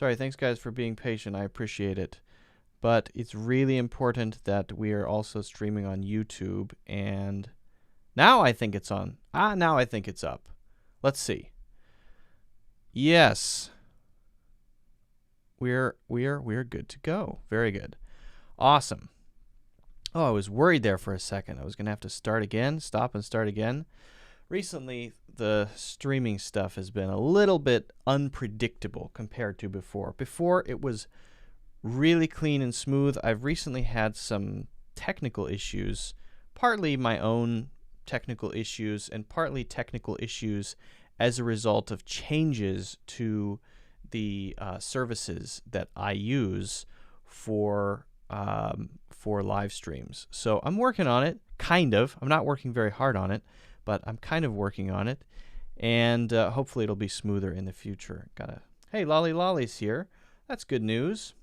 Sorry, thanks guys for being patient. I appreciate it. But it's really important that we are also streaming on YouTube. And now I think it's on. Now I think it's up. Let's see. Yes. We're good to go. Very good. Awesome. Oh, I was worried there for a second. I was going to have to start again, stop and start again. Recently, the streaming stuff has been a little bit unpredictable compared to before. Before, it was really clean and smooth. I've recently had some technical issues, partly my own technical issues and partly technical issues as a result of changes to the services that I use for live streams. So I'm working on it, kind of. I'm not working very hard on it, but I'm kind of working on it, and hopefully it'll be smoother in the future. Hey, Lolly Lolly's here. That's good news.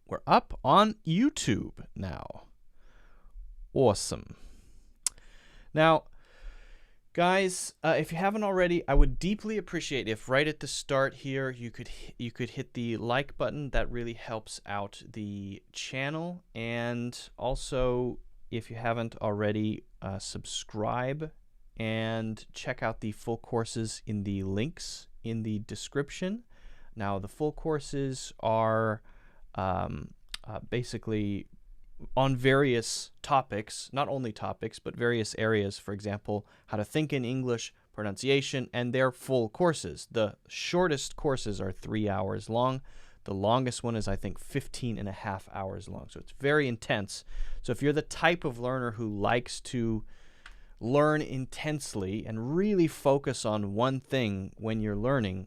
We're up on YouTube now. Awesome. Now, guys, if you haven't already, I would deeply appreciate if right at the start here you could hit the like button. That really helps out the channel. And also, if you haven't already, subscribe and check out the full courses in the links in the description. Now, the full courses are basically on various topics, not only topics, but various areas. For example, how to think in English, pronunciation, and they're full courses. The shortest courses are 3 hours long. The longest one is, I think, 15.5 hours long. So it's very intense. So if you're the type of learner who likes to learn intensely and really focus on one thing when you're learning,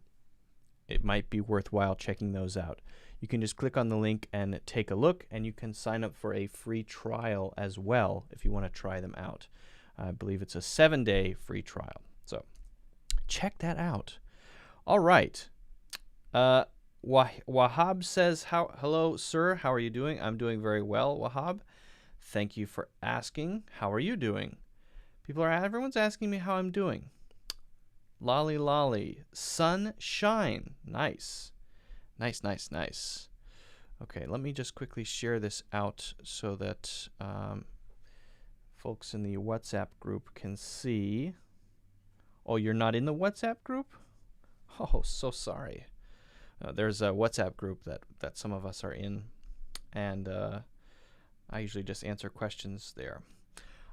it might be worthwhile checking those out. You can just click on the link and take a look, and you can sign up for a free trial as well if you want to try them out. I believe it's a 7-day free trial. So check that out. All right. Wahhab says, hello, sir. How are you doing? I'm doing very well, Wahhab. Thank you for asking. How are you doing? Everyone's asking me how I'm doing. Lolly Lolly. Sunshine. Nice. Nice. Okay, let me just quickly share this out so that folks in the WhatsApp group can see. Oh, you're not in the WhatsApp group? Oh, so sorry. There's a WhatsApp group that some of us are in, and I usually just answer questions there.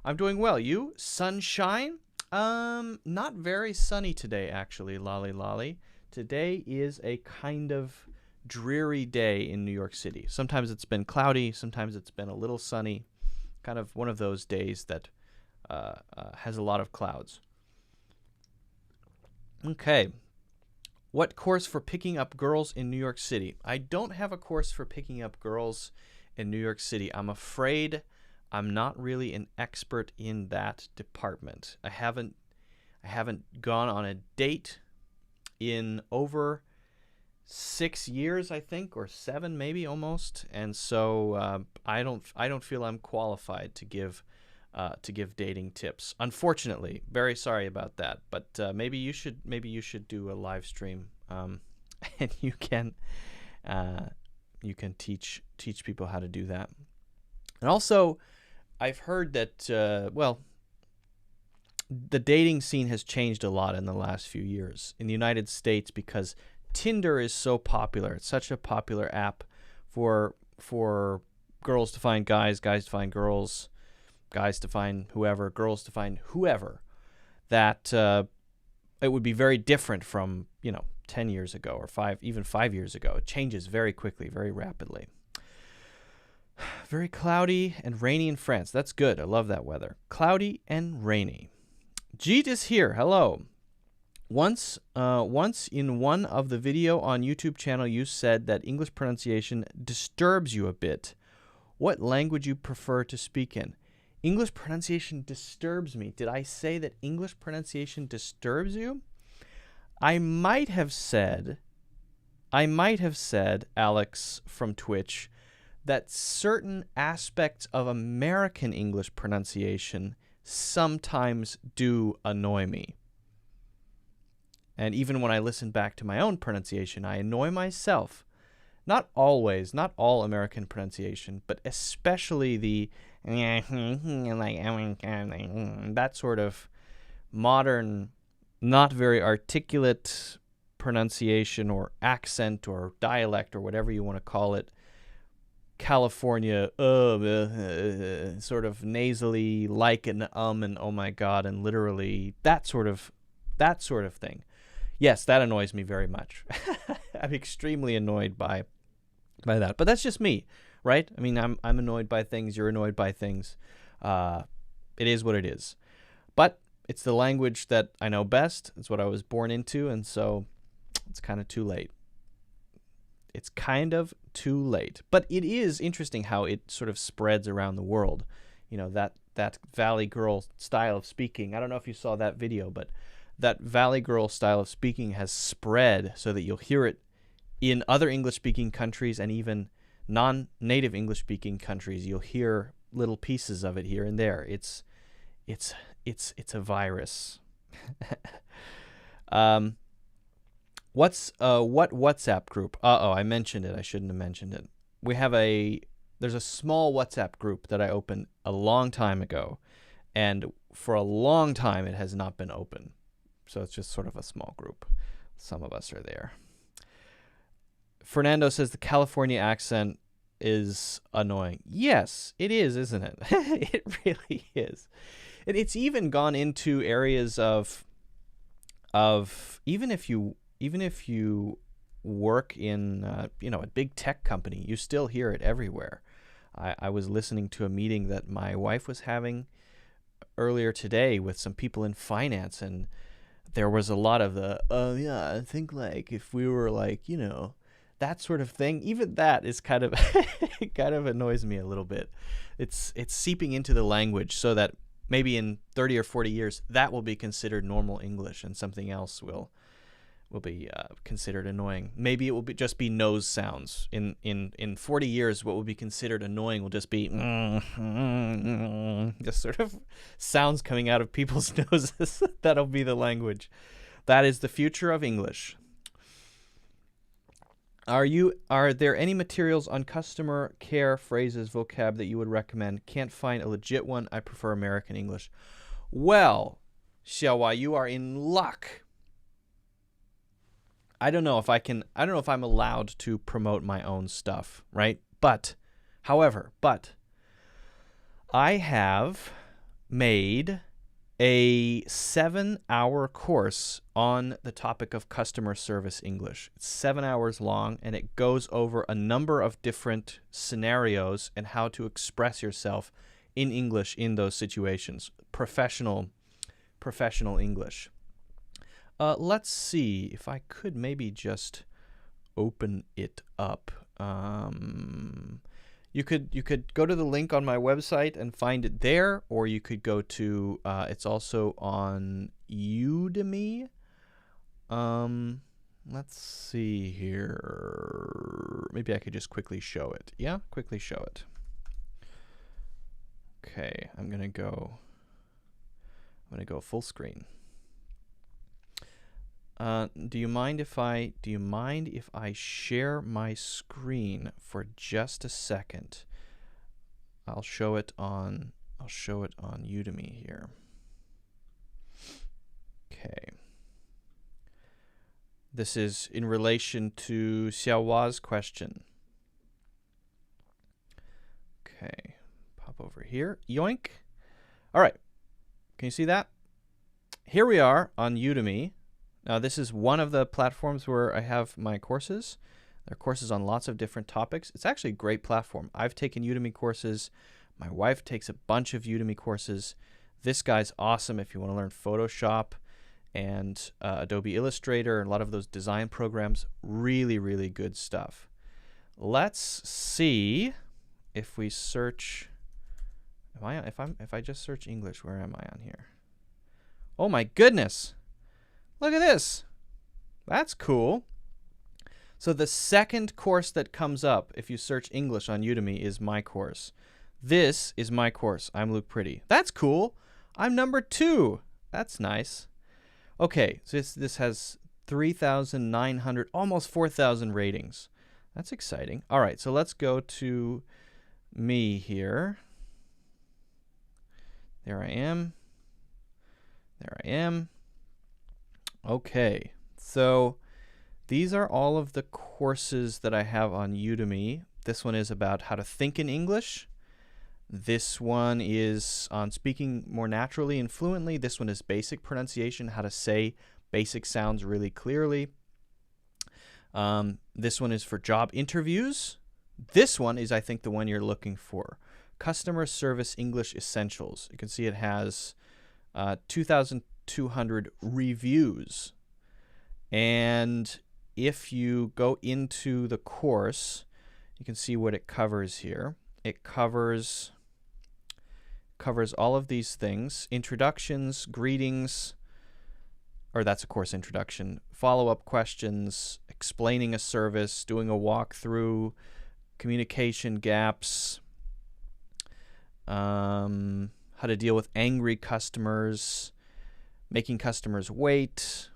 I'm doing well. You? Sunshine? Not very sunny today, actually, Lolly Lolly. Today is a kind of dreary day in New York City. Sometimes it's been cloudy, sometimes it's been a little sunny. Kind of one of those days that has a lot of clouds. Okay. What course for picking up girls in New York City? I don't have a course for picking up girls in New York City. I'm afraid I'm not really an expert in that department. I haven't gone on a date in over 6 years, I think, or 7 maybe almost, and so I don't feel I'm qualified to give dating tips. Unfortunately, very sorry about that. But maybe you should do a live stream, and you can teach people how to do that. And also, I've heard that the dating scene has changed a lot in the last few years in the United States because Tinder is so popular. It's such a popular app for girls to find guys, guys to find girls, guys to find whoever, girls to find whoever, that it would be very different from 10 years ago or 5 years ago. It changes very quickly, very rapidly. Very cloudy and rainy in France. That's good. I love that weather. Cloudy and rainy. Jeet is here. Hello. Once in one of the video on YouTube channel, you said that English pronunciation disturbs you a bit. What language you prefer to speak in? English pronunciation disturbs me. Did I say that English pronunciation disturbs you? I might have said, Alex from Twitch, that certain aspects of American English pronunciation sometimes do annoy me. And even when I listen back to my own pronunciation, I annoy myself. Not always, not all American pronunciation, but especially the that sort of modern, not very articulate pronunciation or accent or dialect or whatever you want to call it. California, sort of nasally, like an and oh my god, and literally that sort of thing. Yes, that annoys me very much. I'm extremely annoyed by that. But that's just me, right? I mean, I'm annoyed by things. You're annoyed by things. It is what it is. But it's the language that I know best. It's what I was born into, and so it's kind of too late. It's kind of too late. But it is interesting how it sort of spreads around the world. You know, that Valley Girl style of speaking. I don't know if you saw that video, but that Valley Girl style of speaking has spread so that you'll hear it in other English-speaking countries and even non-native English-speaking countries. You'll hear little pieces of it here and there. It's a virus. What WhatsApp group? I mentioned it. I shouldn't have mentioned it. There's a small WhatsApp group that I opened a long time ago, and for a long time it has not been open. So it's just sort of a small group. Some of us are there. Fernando says the California accent is annoying. Yes, it is, isn't it? It really is. And it's even gone into areas of even if you work in a big tech company, you still hear it everywhere. I was listening to a meeting that my wife was having earlier today with some people in finance, and there was a lot of I think like if we were like, that sort of thing. Even that is kind of it kind of annoys me a little bit. It's seeping into the language so that maybe in 30 or 40 years that will be considered normal English and something else will be considered annoying. Maybe it will just be nose sounds. In 40 years, what will be considered annoying will just be just sort of sounds coming out of people's noses. That'll be the language. That is the future of English. Are there any materials on customer care phrases, vocab that you would recommend? Can't find a legit one. I prefer American English. Well, Xiaowai, you are in luck. I don't know if I'm allowed to promote my own stuff, right? However, I have made a 7-hour course on the topic of customer service English. It's 7 hours long, and it goes over a number of different scenarios and how to express yourself in English in those situations. Professional English. Let's see if I could maybe just open it up. You could go to the link on my website and find it there, or you could go to it's also on Udemy. Let's see here. Maybe I could just quickly show it. Yeah, quickly show it. Okay, I'm gonna go full screen. Do you mind if I share my screen for just a second? I'll show it on Udemy here. Okay. This is in relation to Xiaowa's question. Okay. Pop over here. Yoink. All right. Can you see that? Here we are on Udemy. Now, this is one of the platforms where I have my courses. There are courses on lots of different topics. It's actually a great platform. I've taken Udemy courses. My wife takes a bunch of Udemy courses. This guy's awesome if you want to learn Photoshop and Adobe Illustrator and a lot of those design programs. Really, really good stuff. Let's see if we search. If I just search English, where am I on here? Oh my goodness! Look at this. That's cool. So the second course that comes up if you search English on Udemy is my course. This is my course. I'm Luke Pretty. That's cool. I'm number 2. That's nice. Okay, so this has 3,900, almost 4,000 ratings. That's exciting. All right, so let's go to me here. There I am. There I am. Okay, so these are all of the courses that I have on Udemy. This one is about how to think in English. This one is on speaking more naturally and fluently. This one is basic pronunciation, how to say basic sounds really clearly. This one is for job interviews. This one is, I think, the one you're looking for. Customer Service English Essentials. You can see it has 2,200 reviews. And if you go into the course, you can see what it covers here. It covers all of these things: introductions, greetings, or that's a course introduction, follow-up questions, explaining a service, doing a walkthrough, communication gaps, how to deal with angry customers, making customers wait,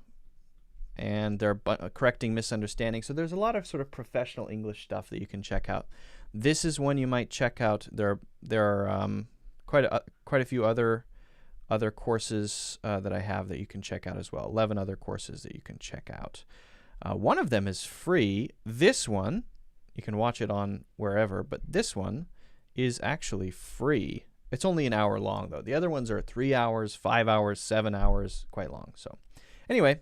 and they're correcting misunderstandings. So there's a lot of sort of professional English stuff that you can check out. This is one you might check out. There are quite a few other courses that I have that you can check out as well. 11 other courses that you can check out. One of them is free. This one, you can watch it on wherever, but this one is actually free. It's only an hour long, though. The other ones are 3 hours, 5 hours, 7 hours, quite long. So anyway,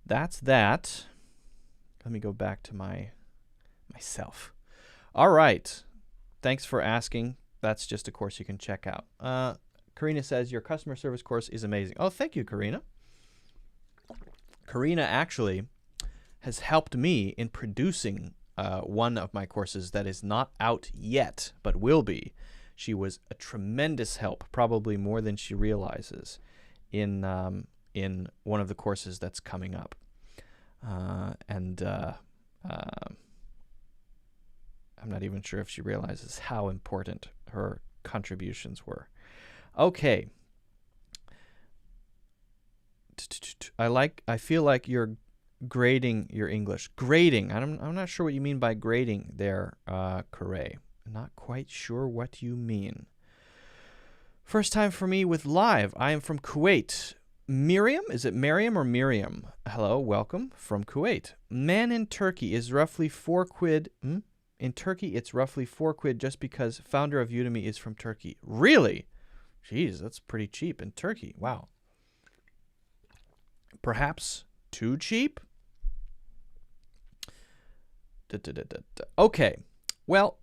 that's that. Let me go back to myself. All right. Thanks for asking. That's just a course you can check out. Karina says, your customer service course is amazing. Oh, thank you, Karina. Karina actually has helped me in producing one of my courses that is not out yet, but will be. She was a tremendous help, probably more than she realizes, in one of the courses that's coming up. I'm not even sure if she realizes how important her contributions were. Okay. I feel like you're grading your English. Grading. I'm not sure what you mean by grading there, Corey. Not quite sure what you mean. First time for me with live. I am from Kuwait. Miriam? Is it Miriam or Miriam? Hello, welcome from Kuwait. Man in Turkey is roughly 4 quid. In Turkey, it's roughly 4 quid just because founder of Udemy is from Turkey. Really? Jeez, that's pretty cheap in Turkey. Wow. Perhaps too cheap? Okay. Well,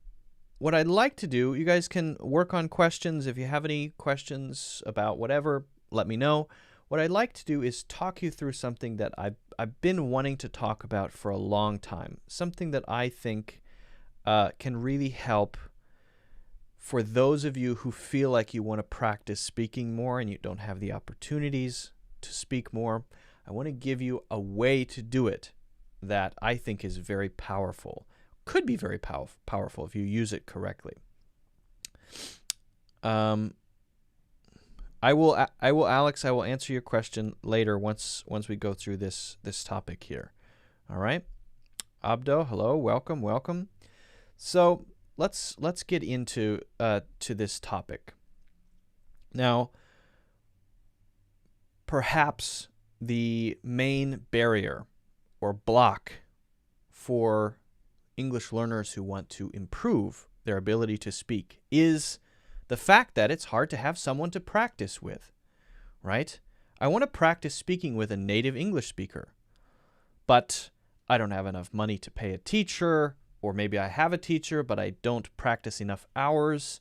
what I'd like to do, you guys can work on questions. If you have any questions about whatever, let me know. What I'd like to do is talk you through something that I've been wanting to talk about for a long time. Something that I think can really help for those of you who feel like you want to practice speaking more and you don't have the opportunities to speak more. I want to give you a way to do it that I think is very powerful. Could be very powerful if you use it correctly. Alex, I will answer your question later once we go through this topic here. All right? Abdo, hello, welcome. So let's get into to this topic. Now, perhaps the main barrier or block for English learners who want to improve their ability to speak is the fact that it's hard to have someone to practice with, right? I want to practice speaking with a native English speaker, but I don't have enough money to pay a teacher, or maybe I have a teacher, but I don't practice enough hours,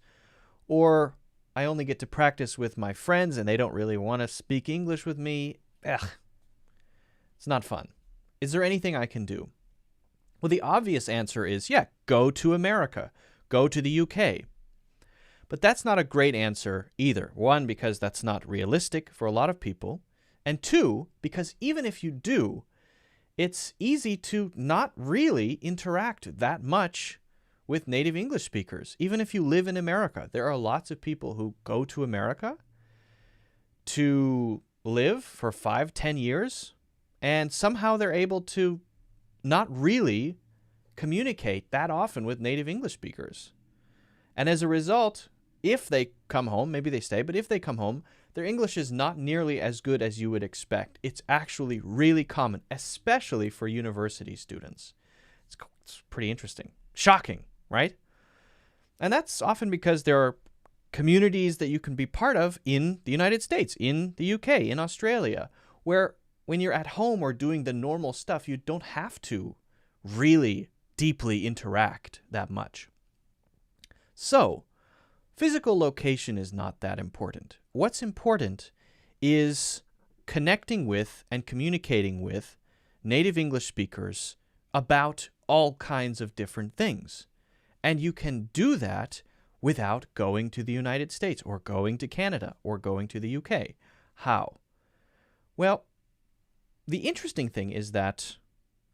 or I only get to practice with my friends and they don't really want to speak English with me. It's not fun. Is there anything I can do? Well, the obvious answer is, yeah, go to America, go to the UK. But that's not a great answer either. One, because that's not realistic for a lot of people. And two, because even if you do, it's easy to not really interact that much with native English speakers. Even if you live in America, there are lots of people who go to America to live for 5-10 years And somehow they're able to not really communicate that often with native English speakers. And as a result, if they come home, maybe they stay, but if they come home, their English is not nearly as good as you would expect. It's actually really common, especially for university students. It's pretty interesting. Shocking, right? And that's often because there are communities that you can be part of in the United States, in the UK, in Australia, where when you're at home or doing the normal stuff, you don't have to really deeply interact that much. So, physical location is not that important. What's important is connecting with and communicating with native English speakers about all kinds of different things. And you can do that without going to the United States or going to Canada or going to the UK. How? Well, the interesting thing is that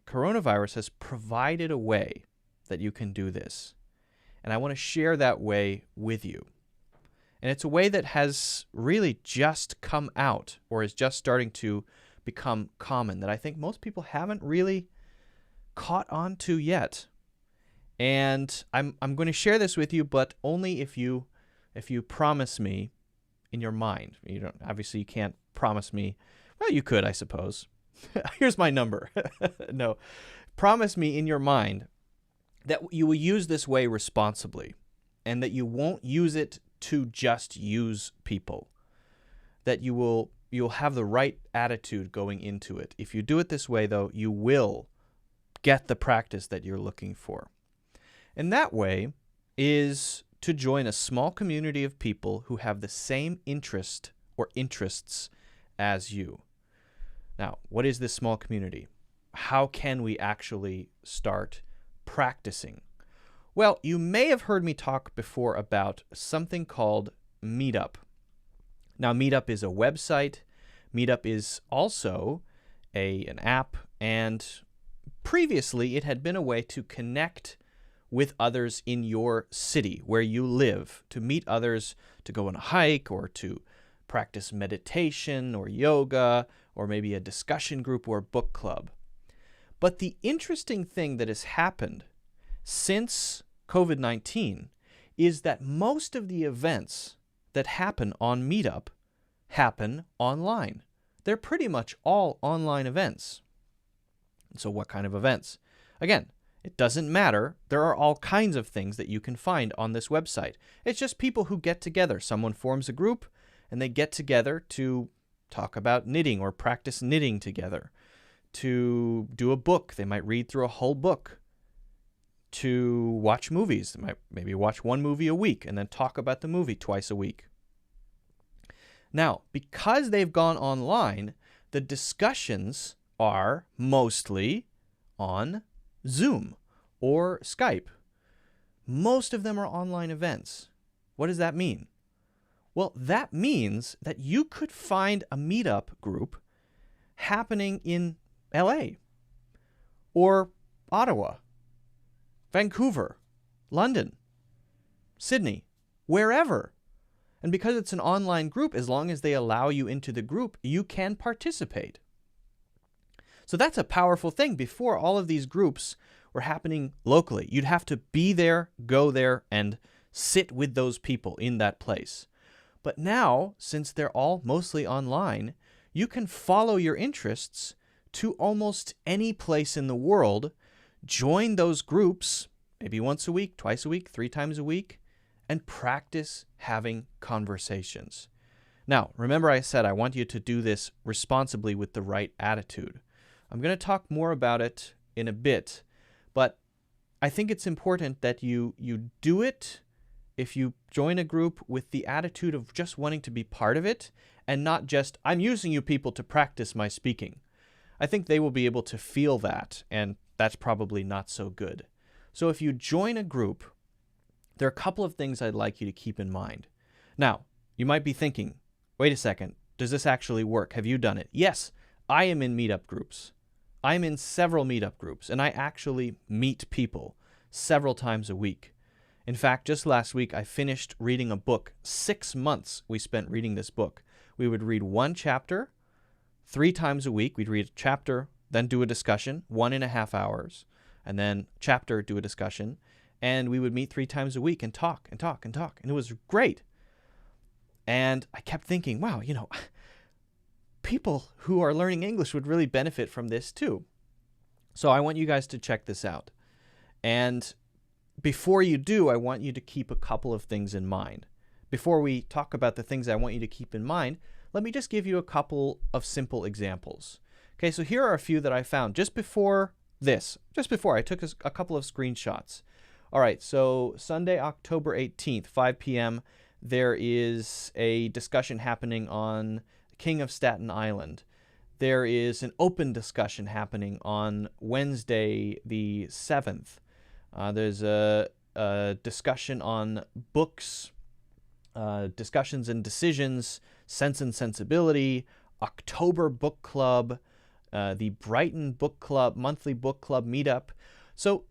coronavirus has provided a way that you can do this. And I want to share that way with you. And it's a way that has really just come out or is just starting to become common that I think most people haven't really caught on to yet. And I'm going to share this with you, but only if you promise me in your mind. Obviously you can't promise me. Well, you could, I suppose. Here's my number. No. Promise me in your mind that you will use this way responsibly and that you won't use it to just use people. That you'll have the right attitude going into it. If you do it this way, though, you will get the practice that you're looking for. And that way is to join a small community of people who have the same interest or interests as you. Now, what is this small community? How can we actually start practicing? Well, you may have heard me talk before about something called Meetup. Now, Meetup is a website. Meetup is also an app, and previously it had been a way to connect with others in your city where you live, to meet others, to go on a hike or to practice meditation or yoga or maybe a discussion group or book club. But the interesting thing that has happened since COVID-19 is that most of the events that happen on Meetup happen online. They're pretty much all online events. So what kind of events? Again, it doesn't matter. There are all kinds of things that you can find on this website. It's just people who get together. Someone forms a group and they get together to talk about knitting or practice knitting together, to do a book. They might read through a whole book, to watch movies. They might maybe watch one movie a week and then talk about the movie twice a week. Now, because they've gone online, the discussions are mostly on Zoom or Skype. Most of them are online events. What does that mean? Well, that means that you could find a meetup group happening in LA or Ottawa, Vancouver, London, Sydney, wherever. And because it's an online group, as long as they allow you into the group, you can participate. So that's a powerful thing. Before, all of these groups were happening locally. You'd have to be there, go there, and sit with those people in that place. But now, since they're all mostly online, you can follow your interests to almost any place in the world, join those groups, maybe once a week, twice a week, 3 times a week, and practice having conversations. Now, remember I said I want you to do this responsibly with the right attitude. I'm going to talk more about it in a bit, but I think it's important that you do it if you join a group with the attitude of just wanting to be part of it and not just, I'm using you people to practice my speaking. I think they will be able to feel that, and that's probably not so good. So if you join a group, there are a couple of things I'd like you to keep in mind. Now, you might be thinking, wait a second, does this actually work? Have you done it? Yes, I am in meetup groups. I'm in several meetup groups, and I actually meet people several times a week. In fact, just last week, I finished reading a book. 6 months we spent reading this book. We would read one chapter 3 times a week. We'd read a chapter, then do a discussion, 1.5 hours, and then chapter, do a discussion. And we would meet 3 times a week and talk and talk and talk. And it was great. And I kept thinking, wow, people who are learning English would really benefit from this too. So I want you guys to check this out. And before you do, I want you to keep a couple of things in mind. Before we talk about the things I want you to keep in mind, let me just give you a couple of simple examples. Okay, so here are a few that I found just before I took a couple of screenshots. All right, so Sunday, October 18th, 5 p.m., there is a discussion happening on King of Staten Island. There is an open discussion happening on Wednesday, the 7th. There's a discussion on books, discussions and decisions, Sense and Sensibility, October Book Club, the Brighton Book Club, monthly book club meetup. So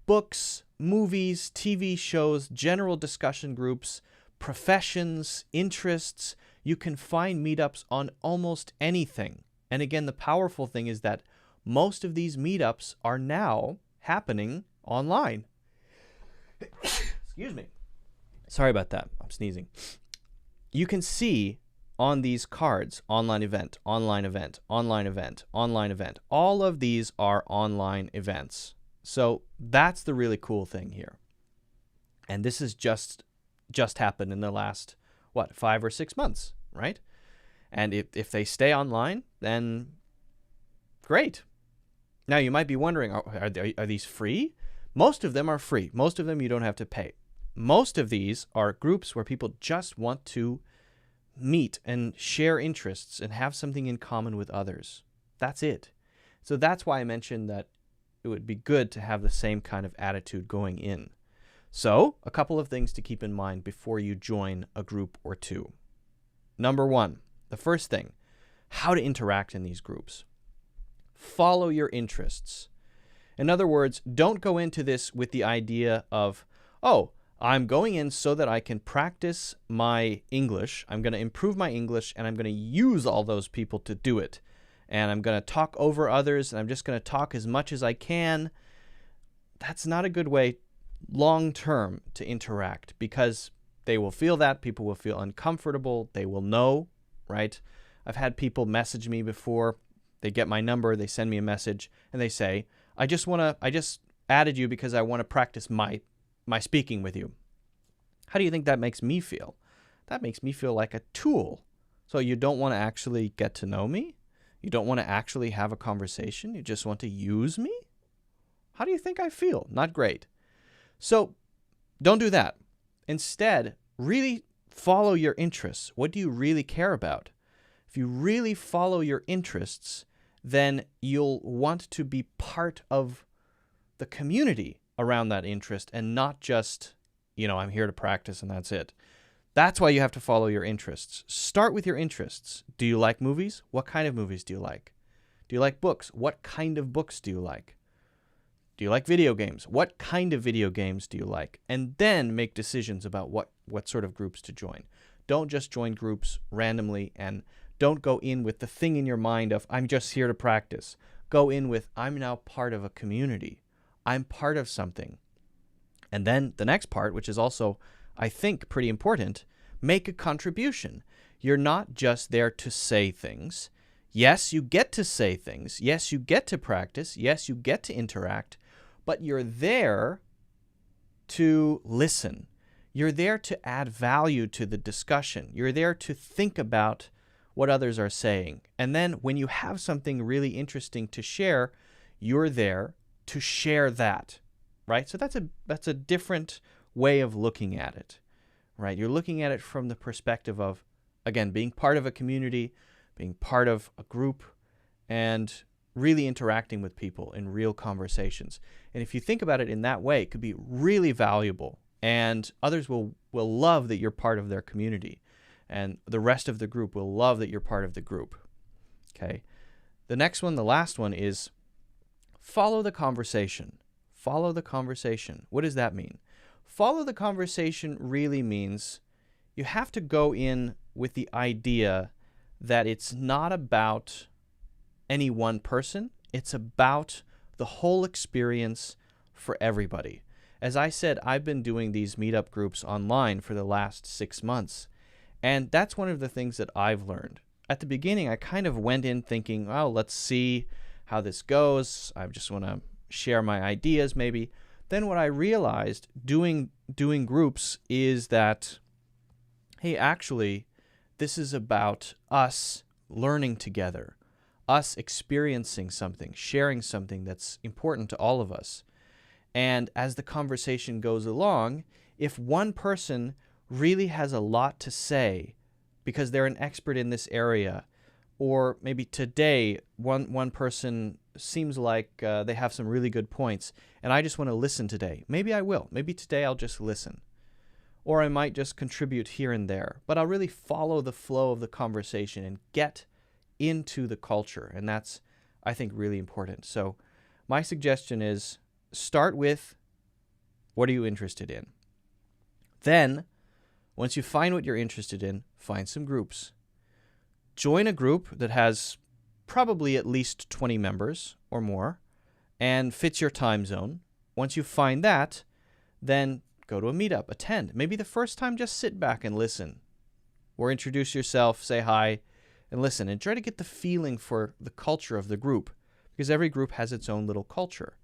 books, movies, TV shows, general discussion groups, professions, interests. You can find meetups on almost anything. And again, the powerful thing is that most of these meetups are now happening online. Excuse me. Sorry about that. I'm sneezing. You can see on these cards, online event, online event, online event, online event. All of these are online events. So that's the really cool thing here. And this has just happened in the last, 5 or 6 months, right? And if they stay online, then great. Now you might be wondering, are these free? Most of them are free. Most of them you don't have to pay. Most of these are groups where people just want to meet and share interests and have something in common with others. That's it. So that's why I mentioned that it would be good to have the same kind of attitude going in. So a couple of things to keep in mind before you join a group or two. Number 1, the first thing, how to interact in these groups. Follow your interests. In other words, don't go into this with the idea of, oh, I'm going in so that I can practice my English. I'm going to improve my English, and I'm going to use all those people to do it. And I'm going to talk over others, and I'm just going to talk as much as I can. That's not a good way long-term to interact, because they will feel that. People will feel uncomfortable. They will know, right? I've had people message me before. They get my number. They send me a message, and they say, I just added you because I want to practice my speaking with you. How do you think that makes me feel? That makes me feel like a tool. So you don't want to actually get to know me? You don't want to actually have a conversation? You just want to use me? How do you think I feel? Not great. So don't do that. Instead, really follow your interests. What do you really care about? If you really follow your interests, then you'll want to be part of the community around that interest and not just, I'm here to practice and that's it. That's why you have to follow your interests. Start with your interests. Do you like movies? What kind of movies do you like? Do you like books? What kind of books do you like? Do you like video games? What kind of video games do you like? And then make decisions about what sort of groups to join. Don't just join groups randomly, and don't go in with the thing in your mind of, I'm just here to practice. Go in with, I'm now part of a community. I'm part of something. And then the next part, which is also, I think, pretty important, make a contribution. You're not just there to say things. Yes, you get to say things. Yes, you get to practice. Yes, you get to interact. But you're there to listen. You're there to add value to the discussion. You're there to think about what others are saying. And then when you have something really interesting to share, you're there to share that, right? So that's a different way of looking at it, right? You're looking at it from the perspective of, again, being part of a community, being part of a group, and really interacting with people in real conversations. And if you think about it in that way, it could be really valuable, and others will love that you're part of their community, and the rest of the group will love that you're part of the group. Okay. The next one, the last one, is follow the conversation. Follow the conversation. What does that mean? Follow the conversation really means you have to go in with the idea that it's not about any one person. It's about the whole experience for everybody. As I said, I've been doing these meetup groups online for the last 6 months, and that's one of the things that I've learned. At the beginning, I kind of went in thinking, oh, let's see how this goes. I just want to share my ideas maybe. Then what I realized doing groups is that, hey, actually, this is about us learning together, us experiencing something, sharing something that's important to all of us. And as the conversation goes along, if one person really has a lot to say because they're an expert in this area, or maybe today one person seems like they have some really good points, and I just want to listen today. Maybe I will. Maybe today I'll just listen. Or I might just contribute here and there. But I'll really follow the flow of the conversation and get into the culture. And that's, I think, really important. So my suggestion is start with, what are you interested in? Then, once you find what you're interested in, find some groups. Join a group that has probably at least 20 members or more and fits your time zone. Once you find that, then go to a meetup, attend. Maybe the first time just sit back and listen, or introduce yourself, say hi, and listen, and try to get the feeling for the culture of the group, because every group has its own little culture.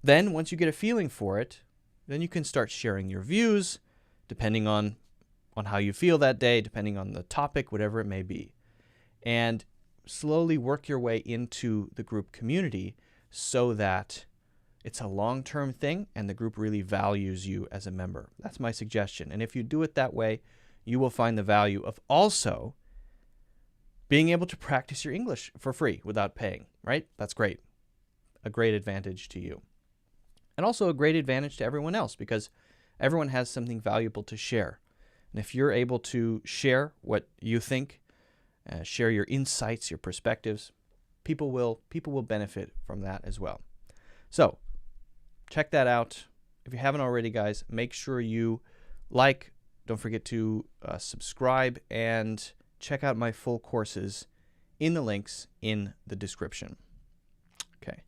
Then once you get a feeling for it, then you can start sharing your views, depending on how you feel that day, depending on the topic, whatever it may be. And slowly work your way into the group community so that it's a long-term thing and the group really values you as a member. That's my suggestion. And if you do it that way, you will find the value of also being able to practice your English for free without paying, right? That's great. A great advantage to you. And also a great advantage to everyone else, because everyone has something valuable to share. And if you're able to share what you think, share your insights, your perspectives, people will benefit from that as well. So check that out. If you haven't already, guys, make sure you like. Don't forget to subscribe and check out my full courses in the links in the description. Okay.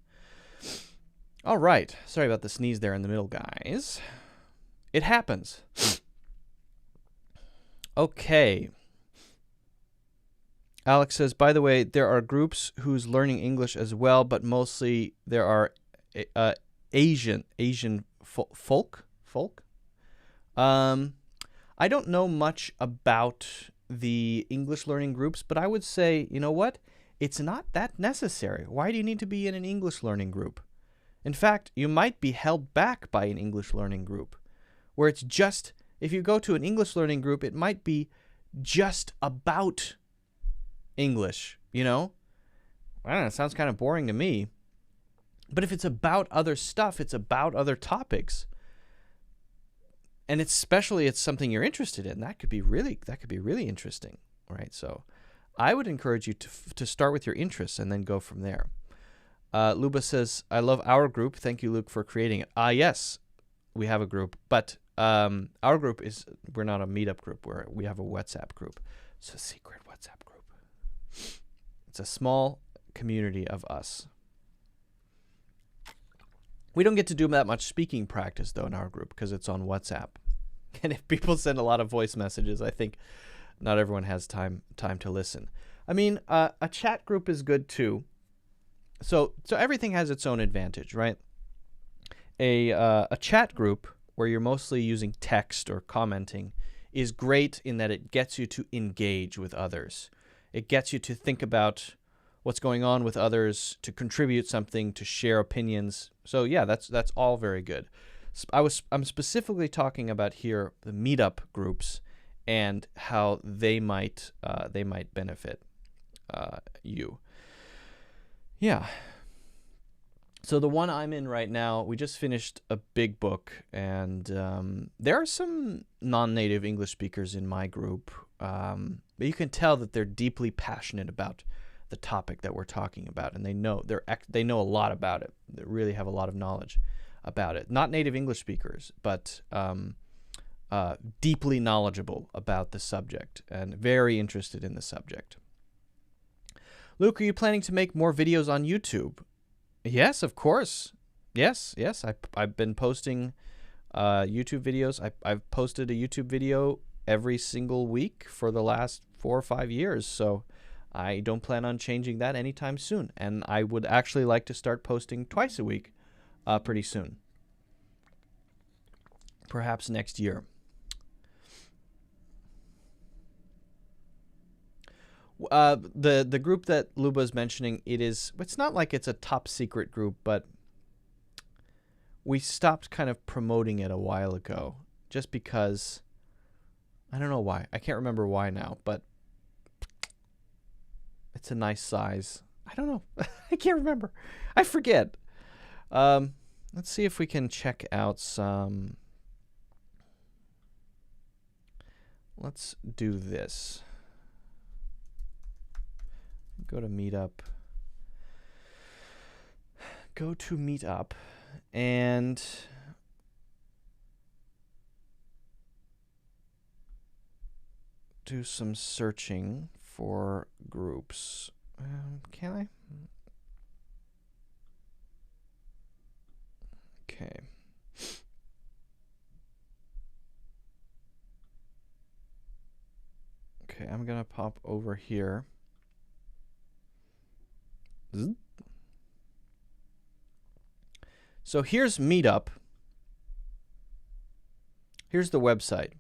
All right. Sorry about the sneeze there in the middle, guys. It happens. Okay. Alex says, by the way, there are groups who's learning English as well, but mostly there are Asian folk. I don't know much about the English learning groups, but I would say, you know what? It's not that necessary. Why do you need to be in an English learning group? In fact, you might be held back by an English learning group, where it's just, if you go to an English learning group, it might be just about English, you know? I don't know, it sounds kind of boring to me. But if it's about other stuff, it's about other topics, and especially it's something you're interested in, that could be really interesting, right? So I would encourage you to start with your interests and then go from there. Luba says, I love our group. Thank you, Luke, for creating it. Yes, we have a group, but our group we're not a meetup group. We have a WhatsApp group. It's a secret WhatsApp group. It's a small community of us. We don't get to do that much speaking practice, though, in our group because it's on WhatsApp. And if people send a lot of voice messages, I think not everyone has time to listen. I mean, a chat group is good, too. So everything has its own advantage, right? A chat group where you're mostly using text or commenting is great in that it gets you to engage with others. It gets you to think about what's going on with others, to contribute something, to share opinions. So yeah, that's all very good. I'm specifically talking about here the meetup groups and how they might benefit you. Yeah. So the one I'm in right now, we just finished a big book, and there are some non-native English speakers in my group, but you can tell that they're deeply passionate about the topic that we're talking about, and they know a lot about it. They really have a lot of knowledge about it. Not native English speakers, but deeply knowledgeable about the subject and very interested in the subject. Luke, are you planning to make more videos on YouTube? Yes, of course. Yes. I've been posting YouTube videos. I've posted a YouTube video every single week for the last 4 or 5 years. So I don't plan on changing that anytime soon. And I would actually like to start posting twice a week pretty soon. Perhaps next year. The group that Luba's mentioning, it's not like it's a top secret group, but we stopped kind of promoting it a while ago just because I don't know why. I can't remember why now, but it's a nice size. I don't know. I can't remember. I forget. Let's see if we can check out some. Let's do this. Go to Meetup. Go to Meetup and do some searching for groups. Can I? Okay. Okay, I'm gonna pop over here. So here's Meetup. Here's the website.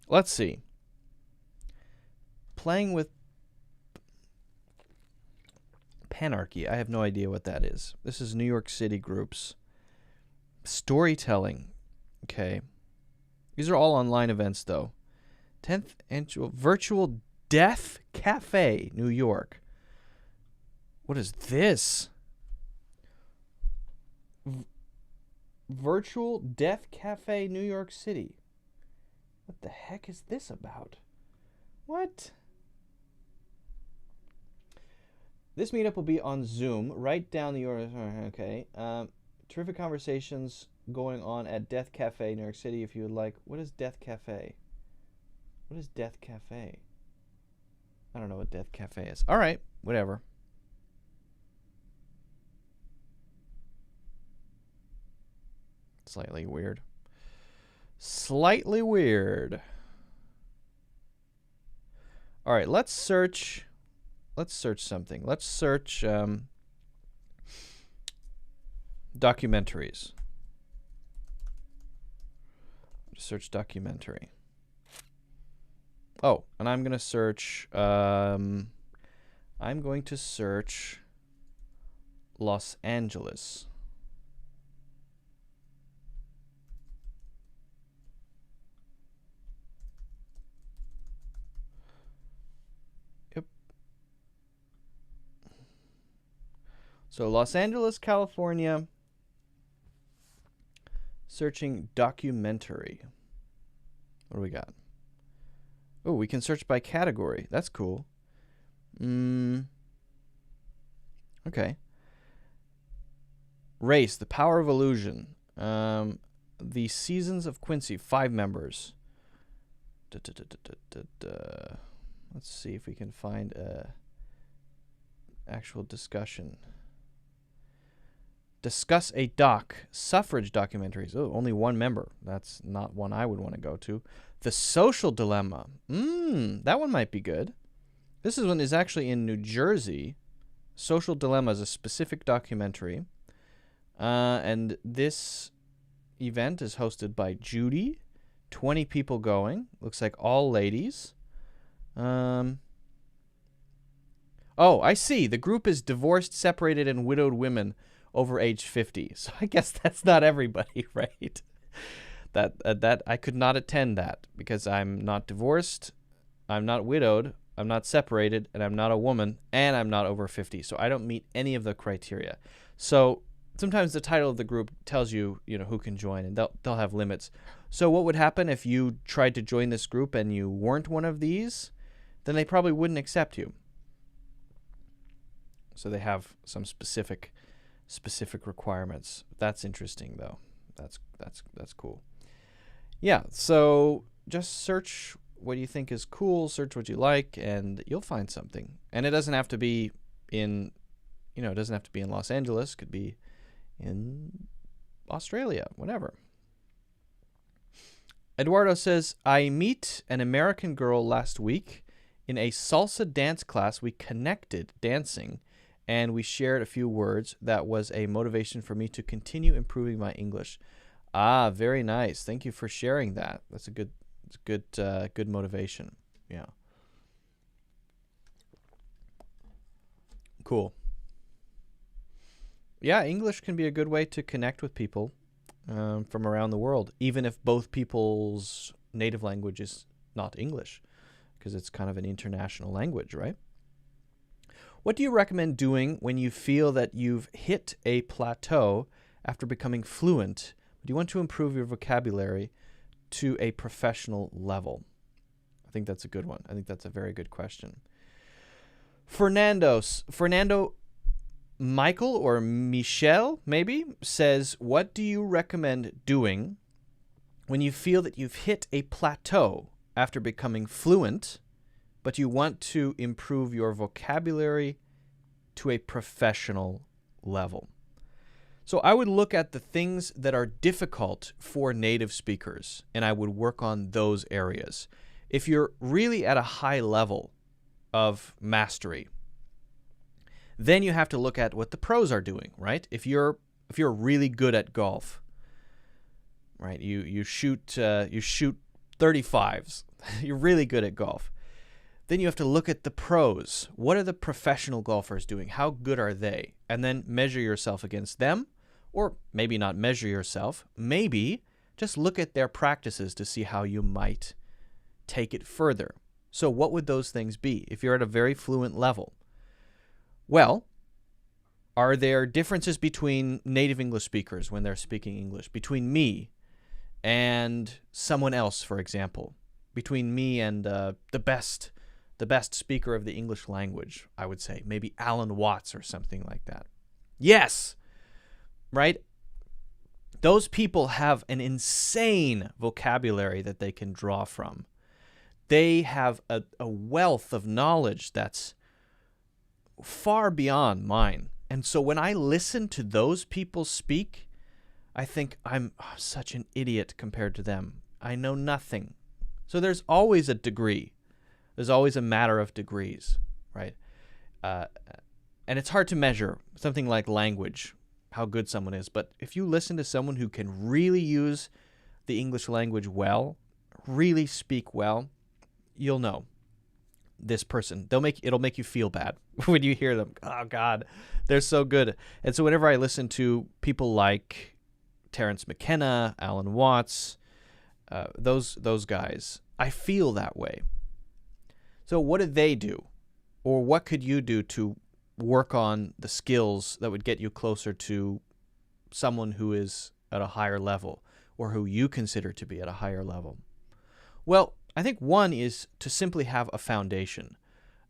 Let's see. Playing with Panarchy. I have no idea what that is. This is New York City groups. Storytelling. Okay. These are all online events, though. 10th annual Virtual Death Cafe, New York. What is this? Virtual Death Cafe, New York City. What the heck is this about? What? This meetup will be on Zoom. Write down the URL. Okay. Terrific conversations going on at Death Cafe, New York City. If you would like. What is Death Cafe? What is Death Cafe? I don't know what Death Cafe is. All right. Whatever. Slightly weird. Slightly weird. All right, let's search something. Let's search documentaries. Search documentary. Oh, and I'm going to search Los Angeles. So Los Angeles, California, searching documentary. What do we got? Oh, we can search by category. That's cool. Okay. Race, The Power of Illusion. The Seasons of Quincy, 5 members. Let's see if we can find a actual discussion. Discuss a suffrage documentaries. Oh, only 1 member. That's not one I would want to go to. The Social Dilemma. That one might be good. This one is actually in New Jersey. Social Dilemma is a specific documentary. And this event is hosted by Judy. 20 people going. Looks like all ladies. Oh, I see. The group is divorced, separated, and widowed women over age 50. So I guess that's not everybody, right? That I could not attend that because I'm not divorced, I'm not widowed, I'm not separated, and I'm not a woman, and I'm not over 50. So I don't meet any of the criteria. So sometimes the title of the group tells you, who can join, and they'll have limits. So what would happen if you tried to join this group and you weren't one of these? Then they probably wouldn't accept you. So they have some specific requirements. That's interesting, though. That's cool. Yeah, so just search what you think is cool, search what you like, and you'll find something. And it doesn't have to be in, it doesn't have to be in Los Angeles. It could be in Australia, whatever. Eduardo says, I met an American girl last week in a salsa dance class. We connected dancing, and we shared a few words. That was a motivation for me to continue improving my English. Ah, very nice. Thank you for sharing that. That's a good motivation. Yeah. Cool. Yeah, English can be a good way to connect with people from around the world, even if both people's native language is not English, because it's kind of an international language, right? What do you recommend doing when you feel that you've hit a plateau after becoming fluent? Do you want to improve your vocabulary to a professional level? I think that's a good one. I think that's a very good question. Fernando Michael or Michelle maybe says, what do you recommend doing when you feel that you've hit a plateau after becoming fluent, but you want to improve your vocabulary to a professional level? So I would look at the things that are difficult for native speakers, and I would work on those areas. If you're really at a high level of mastery, then you have to look at what the pros are doing, right? If you're really good at golf, right? You shoot 35s. You're really good at golf. Then you have to look at the pros. What are the professional golfers doing? How good are they? And then measure yourself against them, or maybe not measure yourself. Maybe just look at their practices to see how you might take it further. So what would those things be if you're at a very fluent level? Well, are there differences between native English speakers when they're speaking English? Between me and someone else, for example? Between me and the best speaker of the English language, I would say. Maybe Alan Watts or something like that. Yes! Right? Those people have an insane vocabulary that they can draw from. They have a wealth of knowledge that's far beyond mine. And so when I listen to those people speak, I think I'm such an idiot compared to them. I know nothing. So there's always a degree. There's always a matter of degrees, right? And it's hard to measure something like language, how good someone is. But if you listen to someone who can really use the English language well, really speak well, you'll know this person. It'll make you feel bad when you hear them. Oh God, they're so good. And so whenever I listen to people like Terence McKenna, Alan Watts, those guys, I feel that way. So what did they do? Or what could you do to work on the skills that would get you closer to someone who is at a higher level, or who you consider to be at a higher level? Well, I think one is to simply have a foundation.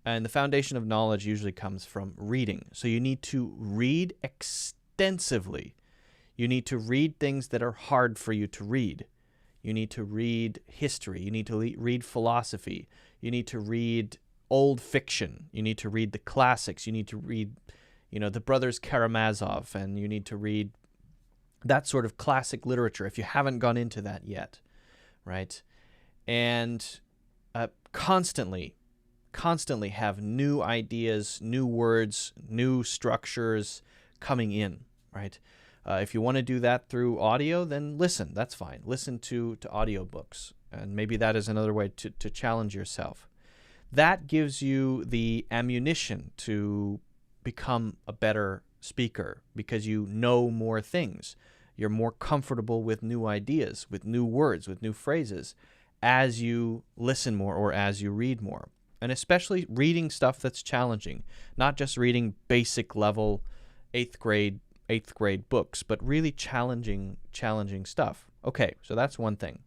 And the foundation of knowledge usually comes from reading. So you need to read extensively. You need to read things that are hard for you to read. You need to read history. You need to read philosophy. You need to read old fiction. You need to read the classics. You need to read, the Brothers Karamazov, and you need to read that sort of classic literature if you haven't gone into that yet, right? And constantly have new ideas, new words, new structures coming in, right? If you want to do that through audio, then listen. That's fine. Listen to audiobooks. And maybe that is another way to challenge yourself. That gives you the ammunition to become a better speaker because you know more things. You're more comfortable with new ideas, with new words, with new phrases as you listen more or as you read more. And especially reading stuff that's challenging, not just reading basic level eighth grade books, but really challenging stuff. Okay, so that's one thing.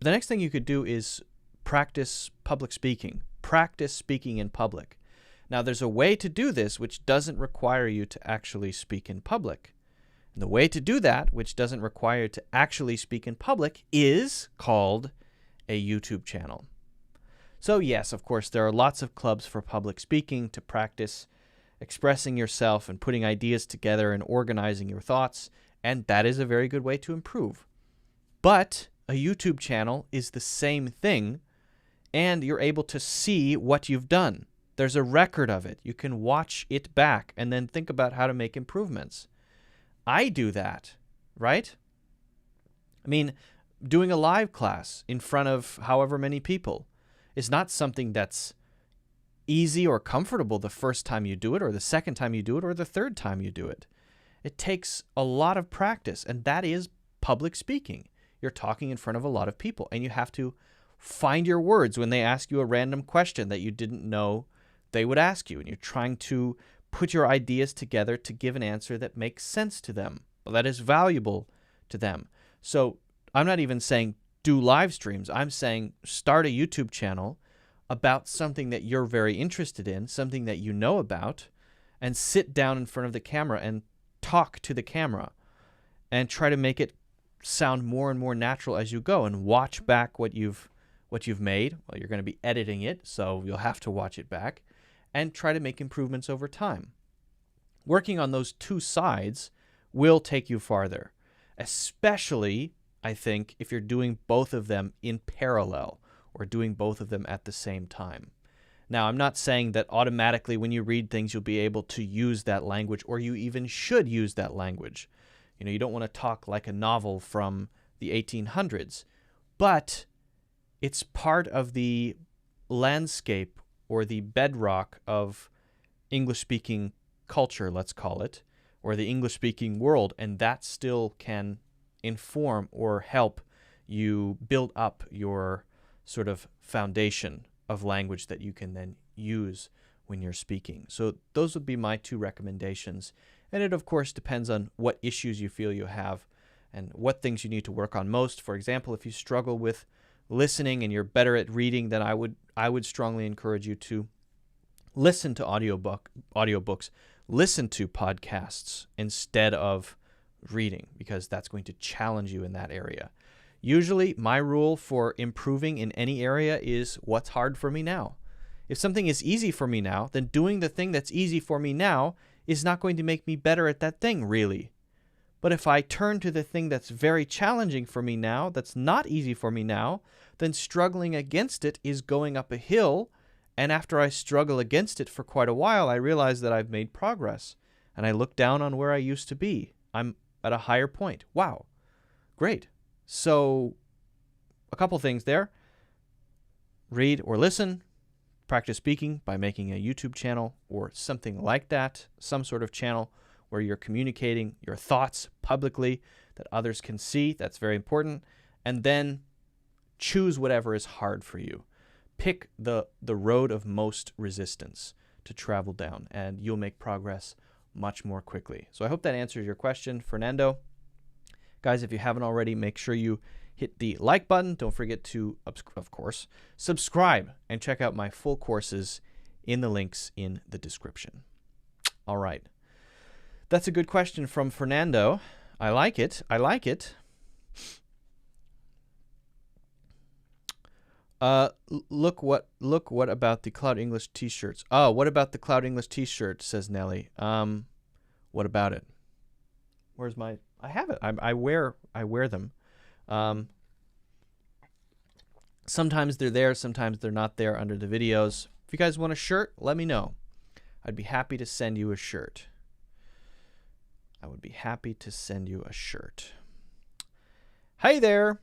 The next thing you could do is practice public speaking. Practice speaking in public. Now, there's a way to do this which doesn't require you to actually speak in public. And the way to do that, which doesn't require you to actually speak in public, is called a YouTube channel. So yes, of course, there are lots of clubs for public speaking to practice expressing yourself and putting ideas together and organizing your thoughts, and that is a very good way to improve. But a YouTube channel is the same thing, and you're able to see what you've done. There's a record of it. You can watch it back and then think about how to make improvements. I do that, right? I mean, doing a live class in front of however many people is not something that's easy or comfortable the first time you do it, or the second time you do it, or the third time you do it. It takes a lot of practice, and that is public speaking. You're talking in front of a lot of people, and you have to find your words when they ask you a random question that you didn't know they would ask you, and you're trying to put your ideas together to give an answer that makes sense to them, that is valuable to them. So I'm not even saying do live streams. I'm saying start a YouTube channel about something that you're very interested in, something that you know about, and sit down in front of the camera and talk to the camera and try to make it sound more and more natural as you go, and watch back what you've made. Well, you're going to be editing it, so you'll have to watch it back, and try to make improvements over time. Working on those two sides will take you farther, especially, I think, if you're doing both of them in parallel or doing both of them at the same time. Now, I'm not saying that automatically when you read things you'll be able to use that language, or you even should use that language. You know, you don't want to talk like a novel from the 1800s, but it's part of the landscape or the bedrock of English-speaking culture, let's call it, or the English-speaking world, and that still can inform or help you build up your sort of foundation of language that you can then use when you're speaking. So those would be my two recommendations. And it, of course, depends on what issues you feel you have and what things you need to work on most. For example, if you struggle with listening and you're better at reading, then I would strongly encourage you to listen to audiobooks, listen to podcasts instead of reading, because that's going to challenge you in that area. Usually, my rule for improving in any area is what's hard for me now. If something is easy for me now, then doing the thing that's easy for me now is not going to make me better at that thing, really. But if I turn to the thing that's very challenging for me now, that's not easy for me now, then struggling against it is going up a hill, and after I struggle against it for quite a while, I realize that I've made progress, and I look down on where I used to be. I'm at a higher point. Wow, great. So a couple things there. Read or listen. Practice speaking by making a YouTube channel or something like that, some sort of channel where you're communicating your thoughts publicly that others can see. That's very important. And then choose whatever is hard for you. Pick the road of most resistance to travel down, and you'll make progress much more quickly. So I hope that answers your question, Fernando. Guys, if you haven't already, make sure you hit the like button. Don't forget to, of course, subscribe and check out my full courses in the links in the description. All right. That's a good question from Fernando. I like it. I like it. Look what about the Cloud English t-shirts? Oh, what about the Cloud English t-shirt, says Nelly. What about it? Where's my... I have it. I wear them. Sometimes they're there, sometimes they're not there under the videos. If you guys want a shirt, let me know. I'd be happy to send you a shirt. I would be happy to send you a shirt. Hey there.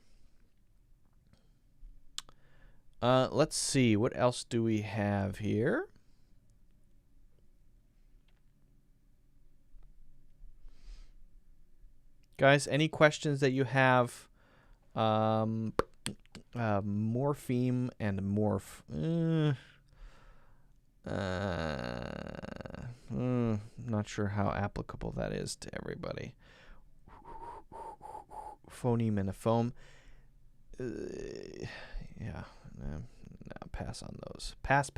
Let's see. What else do we have here? Guys, any questions that you have? Morpheme and morph. Not sure how applicable that is to everybody. Phoneme and a foam. Yeah. No, pass on those. Pass.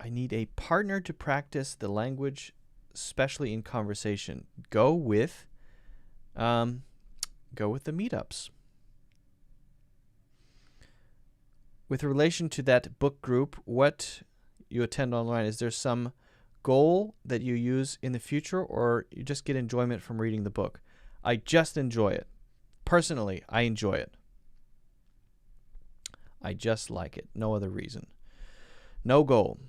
I need a partner to practice the language especially in conversation, go with the meetups. With relation to that book group, what you attend online, is there some goal that you use in the future, or you just get enjoyment from reading the book? I just enjoy it. Personally, I enjoy it. I just like it. No other reason. No goal.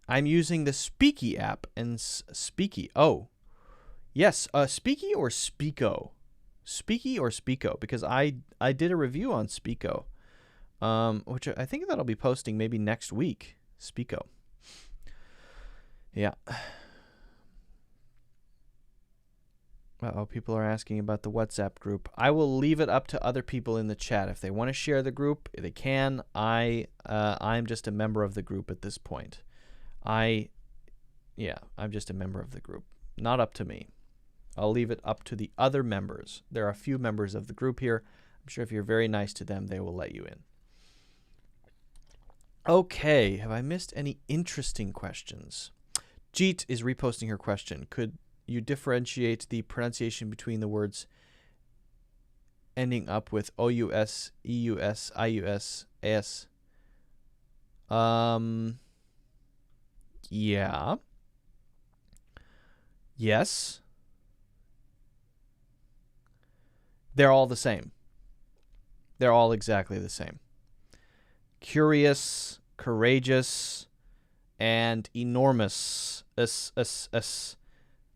I'm using the Speaky app and Speaky. Oh, yes. Speaky or Speako? Speaky or Speako? Because I did a review on Speako, which I think that'll be posting maybe next week. Speako. Yeah. Uh-oh, people are asking about the WhatsApp group. I will leave it up to other people in the chat. If they want to share the group, they can. I'm just a member of the group at this point. I'm just a member of the group. Not up to me. I'll leave it up to the other members. There are a few members of the group here. I'm sure if you're very nice to them, they will let you in. Okay, have I missed any interesting questions? Jeet is reposting her question. Could you differentiate the pronunciation between the words ending up with OUS, EUS, IUS, AS? Yeah. Yes. They're all the same. They're all exactly the same. Curious, courageous, and enormous,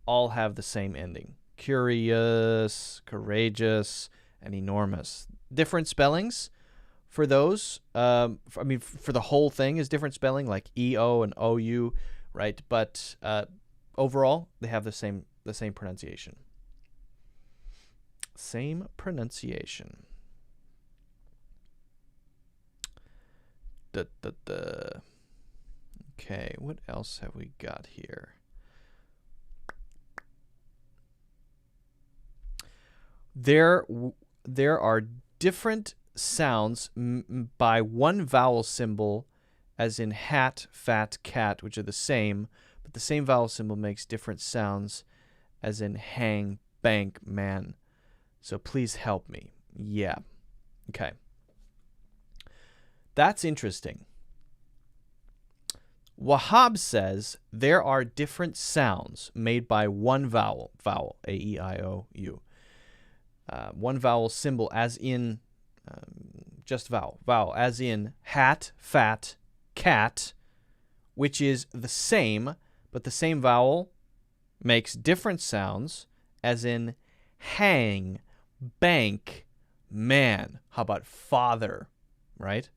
all have the same ending. Curious, courageous, and enormous. Different spellings for those. For the whole thing is different spelling, like EO and OU, right? But overall, they have the same pronunciation. Same pronunciation. Okay, what else have we got here? There are different sounds by one vowel symbol, as in hat, fat, cat, which are the same, but the same vowel symbol makes different sounds, as in hang, bank, man. So please help me. Yeah. Okay. That's interesting. Wahhab says there are different sounds made by one vowel, A-E-I-O-U. One vowel symbol, as in just vowel, as in hat, fat, cat, which is the same, but the same vowel makes different sounds, as in hang, bank, man. How about father, right?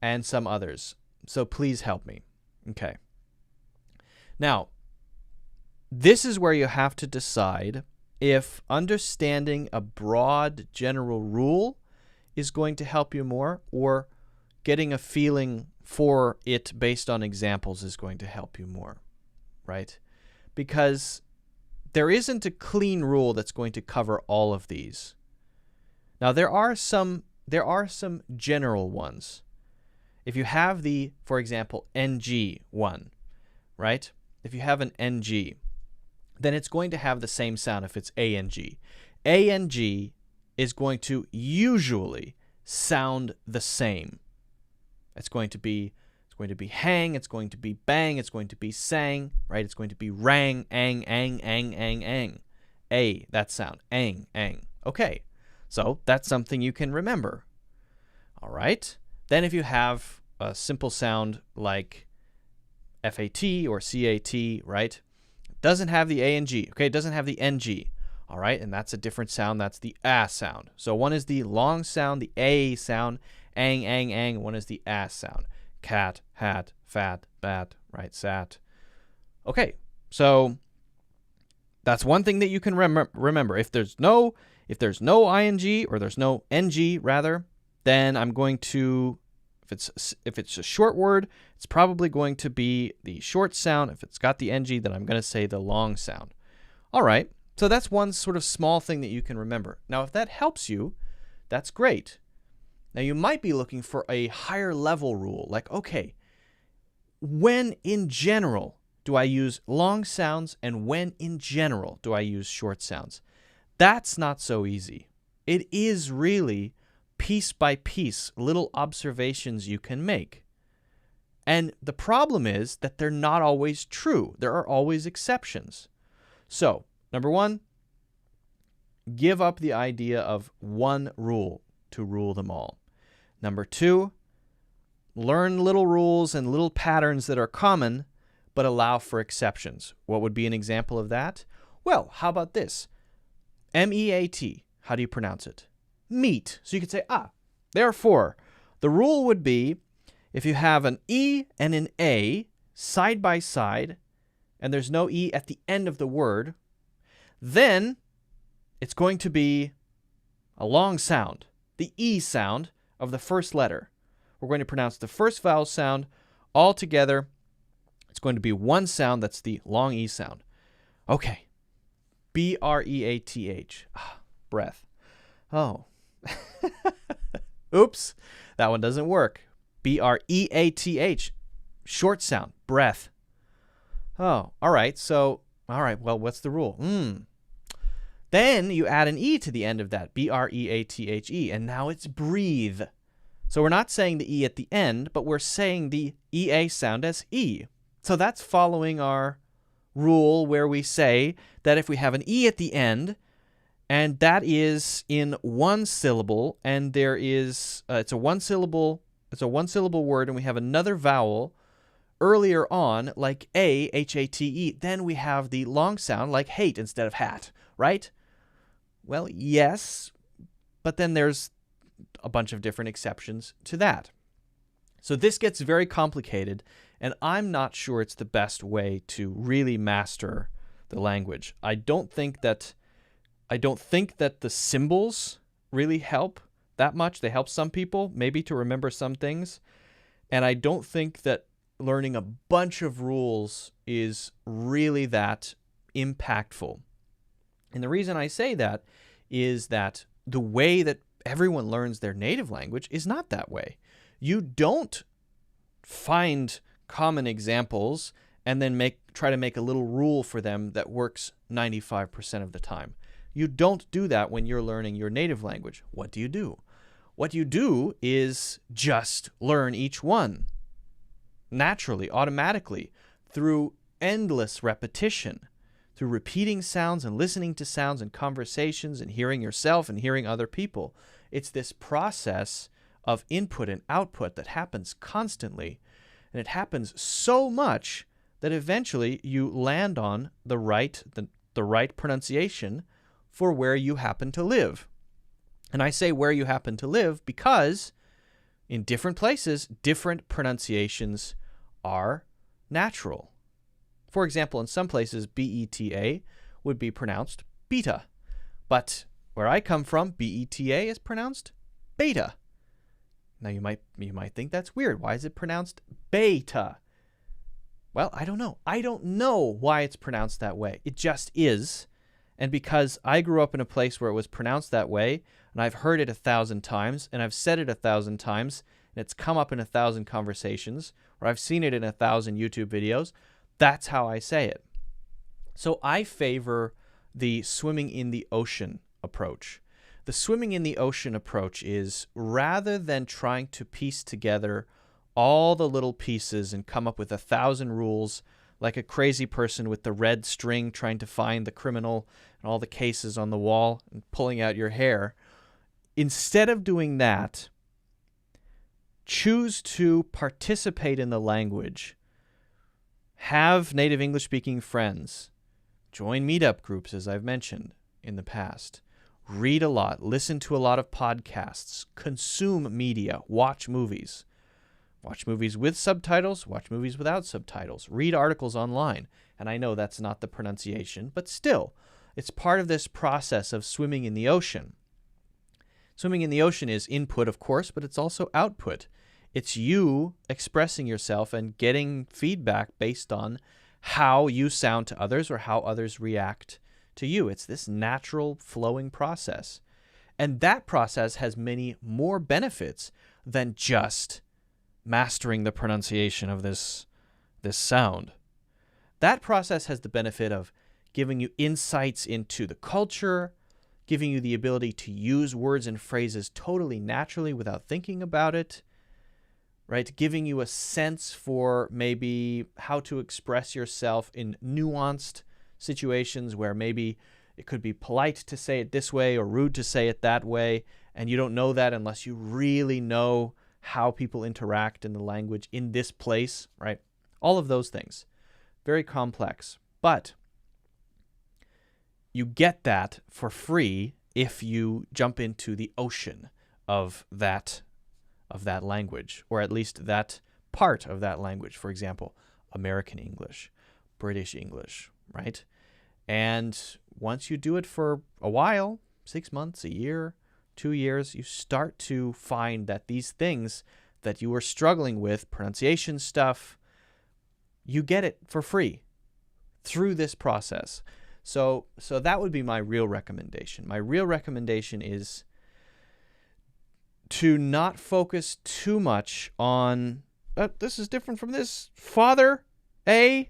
And some others. So please help me. Okay. Now, this is where you have to decide if understanding a broad general rule is going to help you more, or getting a feeling for it based on examples is going to help you more, right? Because there isn't a clean rule that's going to cover all of these. Now, there are some general ones. If you have the, for example, NG one, right? If you have an NG, then it's going to have the same sound if it's ANG. ANG is going to usually sound the same. It's going to be hang, it's going to be bang, it's going to be sang, right? It's going to be rang, ang, ang, ang, ang, ang. A, that sound, ang, ang. Okay, so that's something you can remember. All right? Then if you have a simple sound like FAT or CAT, right? It doesn't have the ANG, okay? It doesn't have the NG, all right? And that's a different sound. That's the A sound. So one is the long sound, the A sound, ang, ang, ang. One is the A sound. Cat, hat, fat, bat, right? Sat. Okay, so that's one thing that you can remember. If there's no ing, or there's no ng rather, then I'm going to, if it's a short word, it's probably going to be the short sound. If it's got the ng, then I'm going to say the long sound. All right, so that's one sort of small thing that you can remember. Now, if that helps you, that's great. Now, you might be looking for a higher level rule, like, okay, when in general do I use long sounds, and when in general do I use short sounds? That's not so easy. It is really piece by piece, little observations you can make. And the problem is that they're not always true. There are always exceptions. So, number one, give up the idea of one rule to rule them all. Number two, learn little rules and little patterns that are common, but allow for exceptions. What would be an example of that? Well, how about this? M-E-A-T. How do you pronounce it? Meat. So you could say, therefore, the rule would be if you have an E and an A side by side, and there's no E at the end of the word, then it's going to be a long sound, the E sound of the first letter. We're going to pronounce the first vowel sound all together. It's going to be one sound. That's the long E sound. Okay. B-R-E-A-T-H. Breath. Oh. Oops. That one doesn't work. B-R-E-A-T-H. Short sound. Breath. Oh, all right. So, all right. Well, what's the rule? Then you add an E to the end of that. B-R-E-A-T-H-E. And now it's breathe. So we're not saying the E at the end, but we're saying the E-A sound as E. So that's following our rule where we say that if we have an E at the end, and that is in one syllable, and there is, it's a one syllable word, and we have another vowel earlier on, like A, H-A-T-E, then we have the long sound like hate instead of hat, right? Well, yes, but then there's a bunch of different exceptions to that. So this gets very complicated, and I'm not sure it's the best way to really master the language. I don't think that the symbols really help that much. They help some people, maybe to remember some things, and I don't think that learning a bunch of rules is really that impactful. And the reason I say that is that the way that everyone learns their native language is not that way. You don't find common examples and then try to make a little rule for them that works 95% of the time. You don't do that when you're learning your native language. What do you do? What you do is just learn each one naturally, automatically, through endless repetition, through repeating sounds and listening to sounds and conversations and hearing yourself and hearing other people. It's this process of input and output that happens constantly, and it happens so much that eventually you land on the right pronunciation for where you happen to live. And I say where you happen to live because in different places, different pronunciations are natural. For example, in some places, B-E-T-A would be pronounced beta. But where I come from, B-E-T-A is pronounced beta. Now you might think that's weird. Why is it pronounced beta? Well, I don't know. I don't know why it's pronounced that way. It just is. And because I grew up in a place where it was pronounced that way, and I've heard it 1,000 times, and I've said it 1,000 times, and it's come up in 1,000 conversations, or I've seen it in 1,000 YouTube videos, that's how I say it. So I favor the swimming in the ocean approach. The swimming in the ocean approach is, rather than trying to piece together all the little pieces and come up with 1,000 rules like a crazy person with the red string trying to find the criminal and all the cases on the wall and pulling out your hair, instead of doing that, choose to participate in the language. Have native English-speaking friends. Join meetup groups, as I've mentioned in the past. Read a lot. Listen to a lot of podcasts. Consume media. Watch movies. Watch movies with subtitles. Watch movies without subtitles. Read articles online. And I know that's not the pronunciation, but still, it's part of this process of swimming in the ocean. Swimming in the ocean is input, of course, but it's also output. It's you expressing yourself and getting feedback based on how you sound to others or how others react to you. It's this natural flowing process. And that process has many more benefits than just mastering the pronunciation of this sound. That process has the benefit of giving you insights into the culture, giving you the ability to use words and phrases totally naturally without thinking about it, right? Giving you a sense for maybe how to express yourself in nuanced situations where maybe it could be polite to say it this way or rude to say it that way, and you don't know that unless you really know how people interact in the language in this place, right? All of those things. Very complex. But you get that for free if you jump into the ocean of that language, or at least that part of that language. For example, American English, British English, right? And once you do it for a while, 6 months, a year, 2 years, you start to find that these things that you were struggling with, pronunciation stuff, you get it for free through this process. So that would be my real recommendation. My real recommendation is to not focus too much on, this is different from this. Father, A,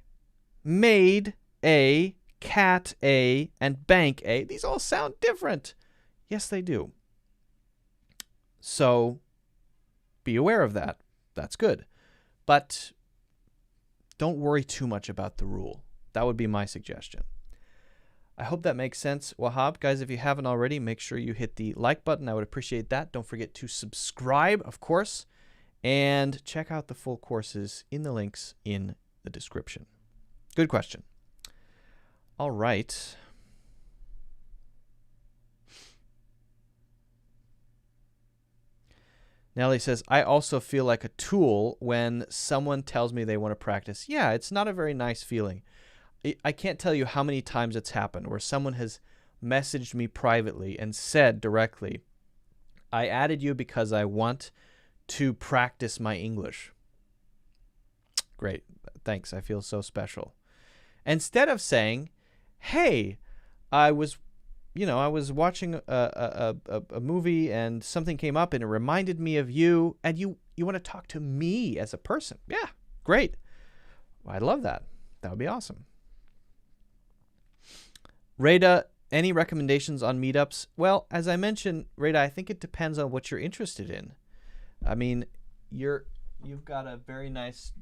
maid, A, cat, A, and bank, A. These all sound different. Yes, they do. So be aware of that. That's good. But don't worry too much about the rule. That would be my suggestion. I hope that makes sense, Wahhab. Guys, if you haven't already, make sure you hit the like button. I would appreciate that. Don't forget to subscribe, of course, and check out the full courses in the links in the description. Good question. All right. Nellie says, I also feel like a tool when someone tells me they want to practice. Yeah, it's not a very nice feeling. I can't tell you how many times it's happened where someone has messaged me privately and said directly, I added you because I want to practice my English. Great. Thanks. I feel so special. Instead of saying, hey, I was watching a movie and something came up and it reminded me of you, and you want to talk to me as a person. Yeah, great. I'd love that. That would be awesome. Rada, any recommendations on meetups? Well, as I mentioned, Rada, I think it depends on what you're interested in. I mean, you've got a very nice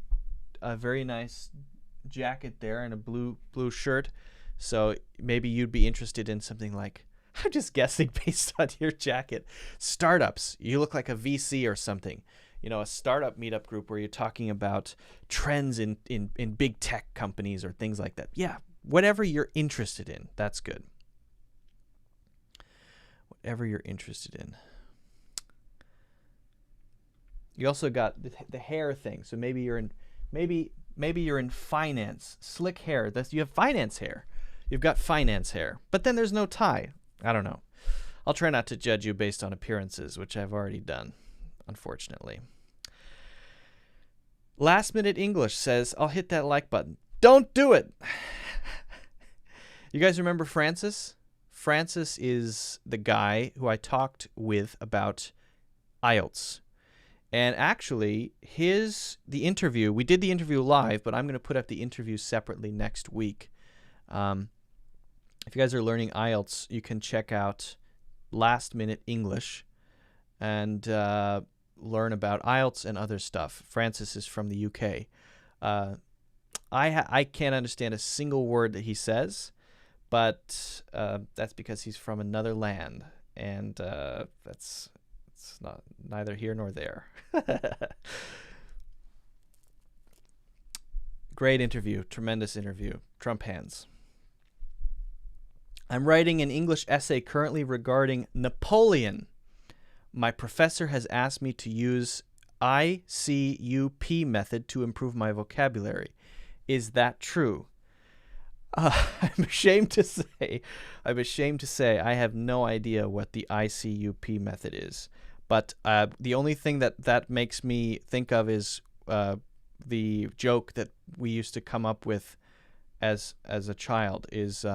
jacket there and a blue shirt. So maybe you'd be interested in something like, I'm just guessing based on your jacket, startups. You look like a VC or something. You know, a startup meetup group where you're talking about trends in big tech companies or things like that. Yeah, whatever you're interested in, that's good. Whatever you're interested in. You also got the hair thing. So maybe you're in finance, slick hair. You have finance hair. You've got finance hair, but then there's no tie. I don't know. I'll try not to judge you based on appearances, which I've already done, unfortunately. Last Minute English says, I'll hit that like button. Don't do it. You guys remember Francis? Francis is the guy who I talked with about IELTS. And actually, the interview, we did the interview live, but I'm going to put up the interview separately next week. If you guys are learning IELTS, you can check out Last Minute English and learn about IELTS and other stuff. Francis is from the UK. I can't understand a single word that he says, but that's because he's from another land, and it's neither here nor there. Great interview, tremendous interview. Trump hands. I'm writing an English essay currently regarding Napoleon. My professor has asked me to use ICUP method to improve my vocabulary. Is that true? I'm ashamed to say I have no idea what the ICUP method is. But the only thing that makes me think of is the joke that we used to come up with as a child is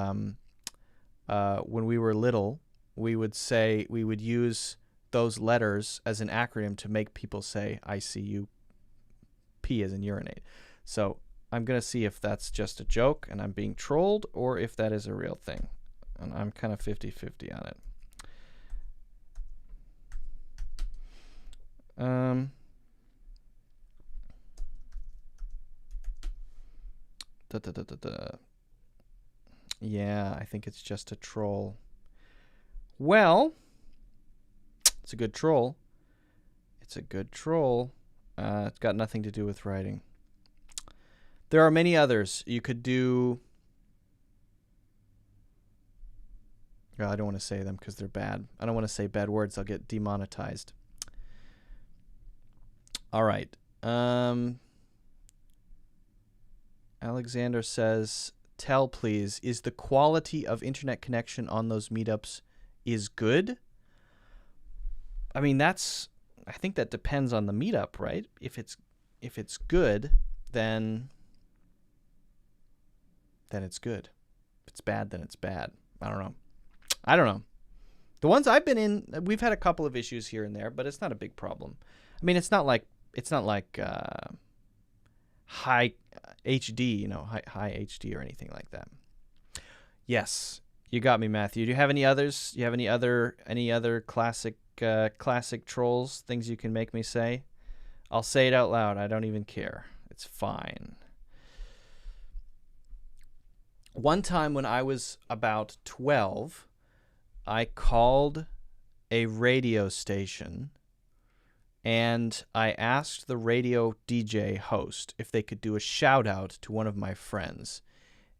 when we were little, we would use those letters as an acronym to make people say ICUP as in urinate. So I'm going to see if that's just a joke and I'm being trolled or if that is a real thing. And I'm kind of 50-50 on it. Yeah, I think it's just a troll. Well, it's a good troll. It's a good troll. It's got nothing to do with writing. There are many others. You could do... Oh, I don't want to say them because they're bad. I don't want to say bad words. I'll get demonetized. All right. Alexander says, tell please, is the quality of internet connection on those meetups is good? I mean, I think that depends on the meetup, right? If it's good, then it's good. If it's bad, then it's bad. I don't know. The ones I've been in, we've had a couple of issues here and there, but it's not a big problem. I mean, it's not like high HD, high HD or anything like that. Yes, you got me, Matthew. Do you have any others? Do you have any other classic trolls, things you can make me say? I'll say it out loud. I don't even care. It's fine. One time when I was about 12, I called a radio station and I asked the radio DJ host if they could do a shout out to one of my friends.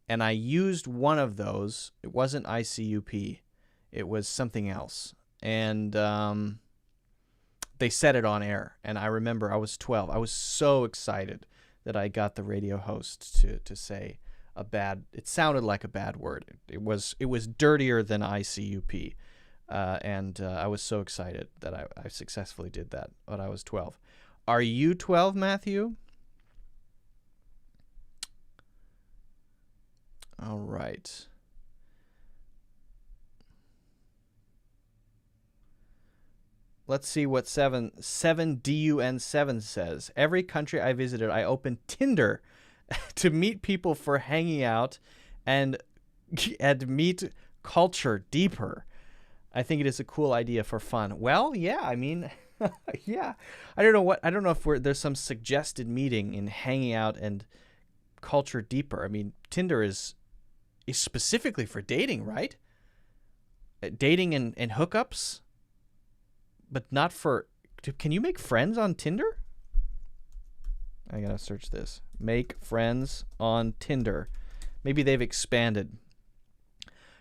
And I used one of those. It wasn't ICUP. It was something else. And they said it on air. And I remember I was 12. I was so excited that I got the radio host to say it sounded like a bad word. It was dirtier than ICUP. And I was so excited that I successfully did that when I was 12. Are you 12, Matthew? All right. Let's see what 7DUN7 says. Every country I visited, I opened Tinder to meet people for hanging out and meet culture deeper. I think it is a cool idea for fun. Well, yeah, I mean, yeah. I don't know if there's some suggested meeting in hanging out and culture deeper. I mean, Tinder is specifically for dating, right? Dating and hookups, but not for... Can you make friends on Tinder? I gotta search this. Make friends on Tinder. Maybe they've expanded.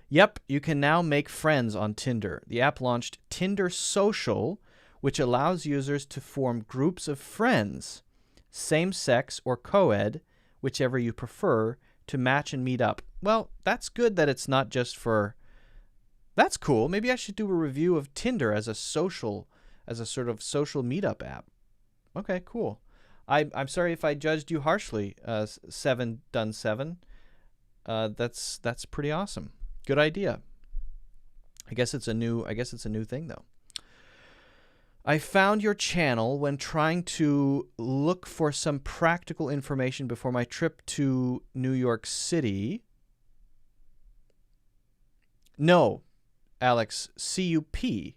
Yep, you can now make friends on Tinder. The app launched Tinder Social, which allows users to form groups of friends, same-sex or co-ed, whichever you prefer, to match and meet up. Well, that's good that it's not just for... That's cool. Maybe I should do a review of Tinder as a sort of social meetup app. Okay, cool. I'm sorry if I judged you harshly, 7DUN7. That's pretty awesome. Good idea. I guess it's a new thing though. I found your channel when trying to look for some practical information before my trip to New York City. No, Alex, C-U-P.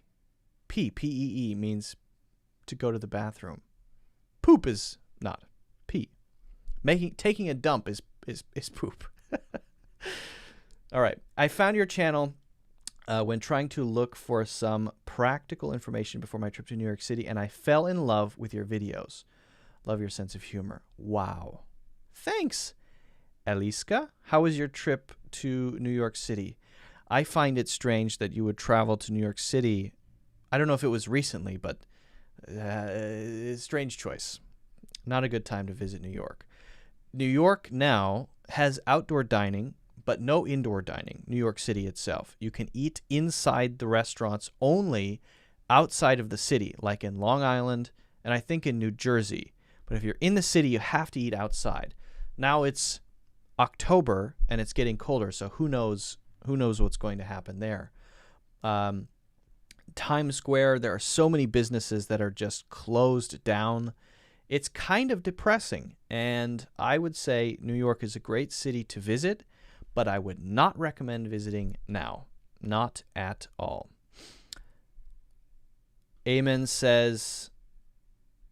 P-E-E means to go to the bathroom. Poop is not pee. Taking a dump is poop. All right. I found your channel when trying to look for some practical information before my trip to New York City, and I fell in love with your videos. Love your sense of humor. Wow. Thanks, Eliska. How was your trip to New York City? I find it strange that you would travel to New York City. I don't know if it was recently, but strange choice. Not a good time to visit New York. New York now has outdoor dining, but no indoor dining. New York City itself. You can eat inside the restaurants only outside of the city, like in Long Island and I think in New Jersey. But if you're in the city, you have to eat outside. Now it's October and it's getting colder, so who knows what's going to happen there. Times Square, there are so many businesses that are just closed down It's kind of depressing, and I would say New York is a great city to visit, but I would not recommend visiting now. Not at all. Amen says,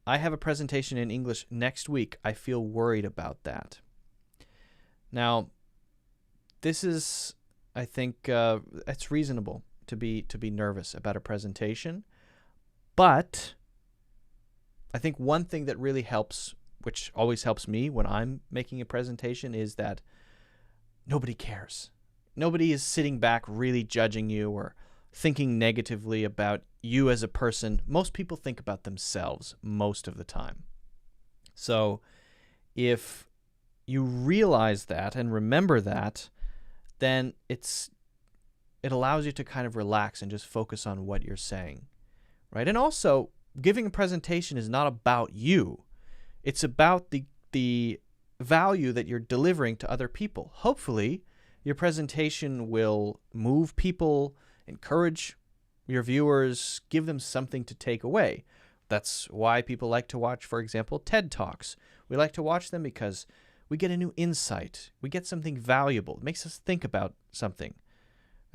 I have a presentation in English next week. I feel worried about that. Now, this is, I think, it's reasonable to be nervous about a presentation, but I think one thing that really helps, which always helps me when I'm making a presentation, is that nobody cares. Nobody is sitting back really judging you or thinking negatively about you as a person. Most people think about themselves most of the time. So if you realize that and remember that, then it allows you to kind of relax and just focus on what you're saying, right? And also, giving a presentation is not about you. It's about the value that you're delivering to other people. Hopefully, your presentation will move people, encourage your viewers, give them something to take away. That's why people like to watch, for example, TED Talks. We like to watch them because we get a new insight. We get something valuable. It makes us think about something.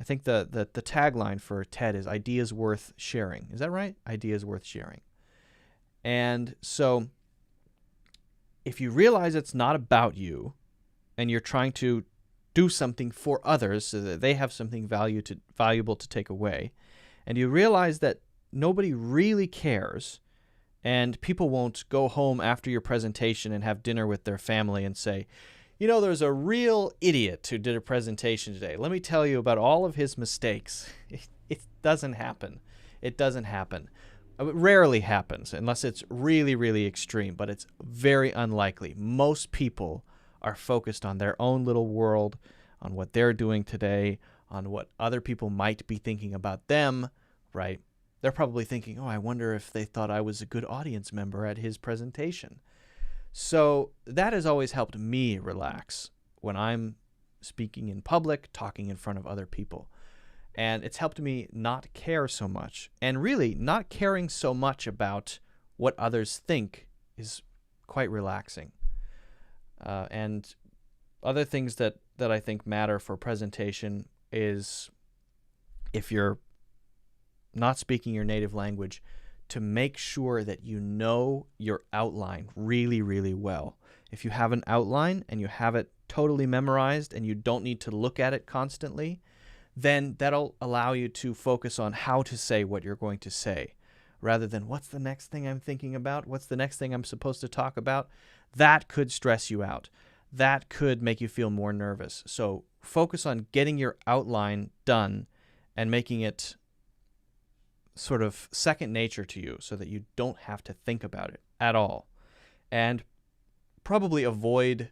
I think the tagline for TED is ideas worth sharing. Is that right? Ideas worth sharing. And so if you realize it's not about you and you're trying to do something for others so that they have something valuable to take away, and you realize that nobody really cares, and people won't go home after your presentation and have dinner with their family and say, you know, there's a real idiot who did a presentation today. Let me tell you about all of his mistakes. It doesn't happen. It doesn't happen. It rarely happens unless it's really, really extreme, but it's very unlikely. Most people are focused on their own little world, on what they're doing today, on what other people might be thinking about them, right? They're probably thinking, oh, I wonder if they thought I was a good audience member at his presentation. So that has always helped me relax when I'm speaking in public, talking in front of other people. And it's helped me not care so much. And really, not caring so much about what others think is quite relaxing. And other things that I think matter for presentation is, if you're not speaking your native language, to make sure that you know your outline really, really well. If you have an outline and you have it totally memorized and you don't need to look at it constantly, then that'll allow you to focus on how to say what you're going to say, rather than what's the next thing I'm thinking about? What's the next thing I'm supposed to talk about? That could stress you out. That could make you feel more nervous. So focus on getting your outline done and making it sort of second nature to you so that you don't have to think about it at all. And probably avoid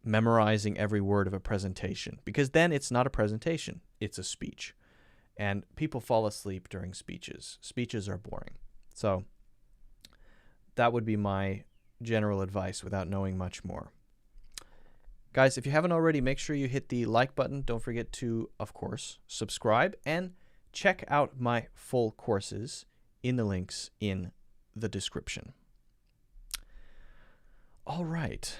memorizing every word of a presentation, because then it's not a presentation, it's a speech. And people fall asleep during speeches. Speeches are boring. So that would be my general advice without knowing much more. Guys, if you haven't already, make sure you hit the like button. Don't forget to, of course, subscribe, and check out my full courses in the links in the description. All right.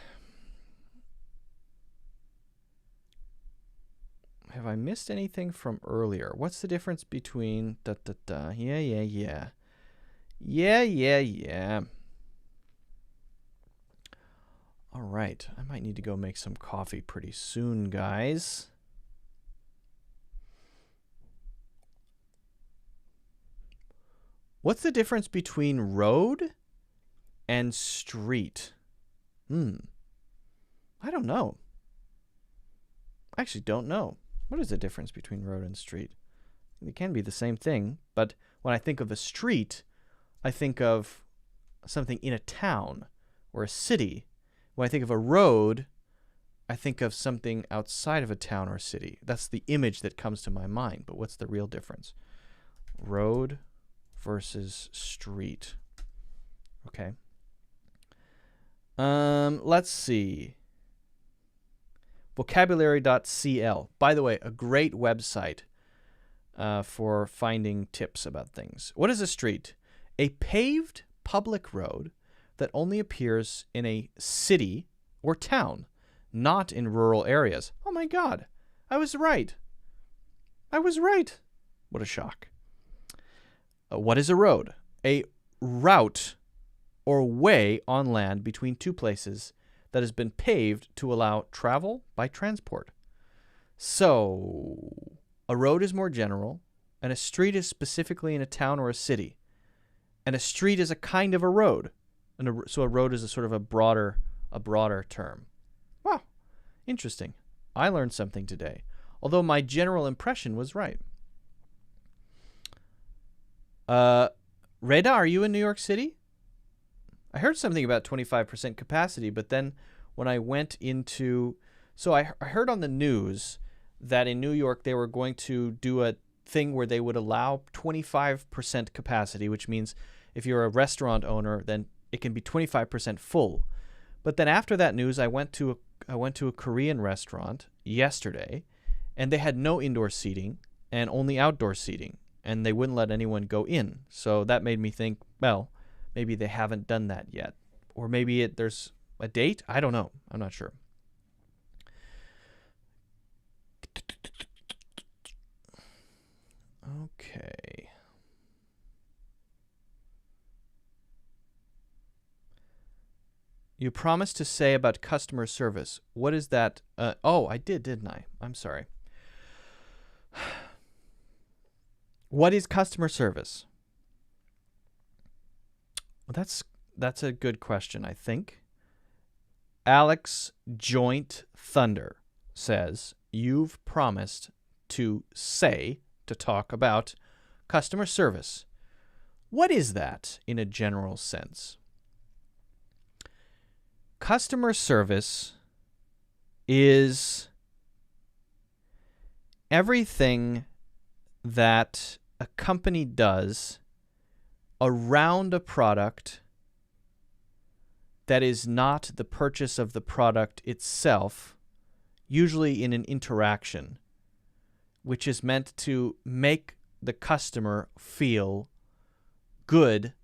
Have I missed anything from earlier? What's the difference between Yeah. All right. I might need to go make some coffee pretty soon, guys. What's the difference between road and street? I don't know. I actually don't know. What is the difference between road and street? It can be the same thing, but when I think of a street, I think of something in a town or a city. When I think of a road, I think of something outside of a town or city. That's the image that comes to my mind, but what's the real difference? Road versus street. Okay. Let's see. Vocabulary.cl. By the way, a great website for finding tips about things. What is a street? A paved public road that only appears in a city or town, not in rural areas. Oh my God, I was right. I was right. What a shock. What is a road? A route or way on land between two places that has been paved to allow travel by transport. So, a road is more general, and a street is specifically in a town or a city. And a street is a kind of a road. So a road is a sort of a broader term. Wow, interesting. I learned something today, although my general impression was right. Reda, are you in New York City? I heard something about 25% capacity, but then when I went into... So I heard on the news that in New York they were going to do a thing where they would allow 25% capacity, which means if you're a restaurant owner, then it can be 25% full. But then after that news, I went to a Korean restaurant yesterday, and they had no indoor seating and only outdoor seating, and they wouldn't let anyone go in. So that made me think, well, maybe they haven't done that yet, or maybe there's a date. I don't know. I'm not sure. Okay. You promised to say about customer service. What is that? Oh, I did, didn't I? I'm sorry. What is customer service? Well, that's a good question, I think. Alex Joint Thunder says, you've promised to talk about customer service. What is that in a general sense? Customer service is everything that a company does around a product that is not the purchase of the product itself, usually in an interaction, which is meant to make the customer feel good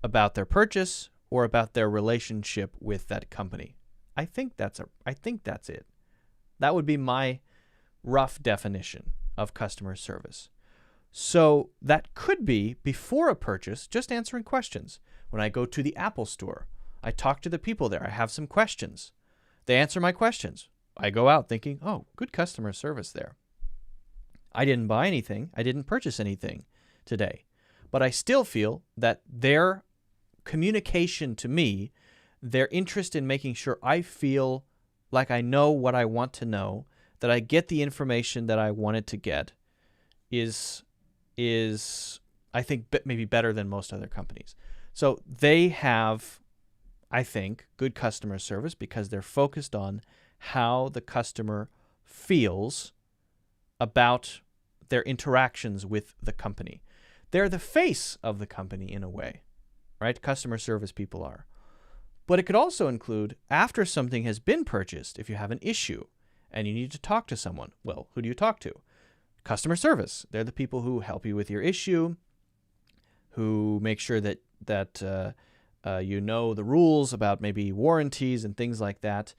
about their purchase or about their relationship with that company. I think that's it. That would be my rough definition of customer service. So that could be before a purchase, just answering questions. When I go to the Apple Store, I talk to the people there. I have some questions. They answer my questions. I go out thinking, oh, good customer service there. I didn't buy anything. I didn't purchase anything today. But I still feel that their communication to me, their interest in making sure I feel like I know what I want to know, that I get the information that I wanted to get, is I think maybe better than most other companies. So they have, I think, good customer service because they're focused on how the customer feels about their interactions with the company. They're the face of the company in a way, right? Customer service people are. But it could also include after something has been purchased, if you have an issue and you need to talk to someone, well, who do you talk to? Customer service. They're the people who help you with your issue, who make sure that you know the rules about maybe warranties and things like that.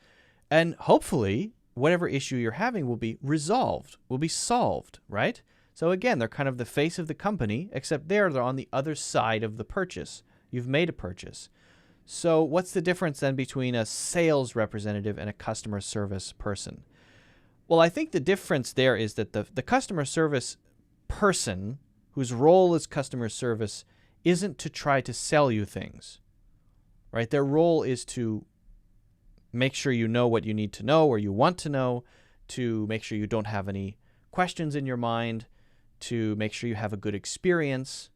And hopefully, whatever issue you're having will be resolved, will be solved, right? So again, they're kind of the face of the company, except they're on the other side of the purchase. You've made a purchase. So what's the difference then between a sales representative and a customer service person? Well, I think the difference there is that the customer service person whose role is customer service isn't to try to sell you things, right? Their role is to make sure you know what you need to know or you want to know, to make sure you don't have any questions in your mind, to make sure you have a good experience.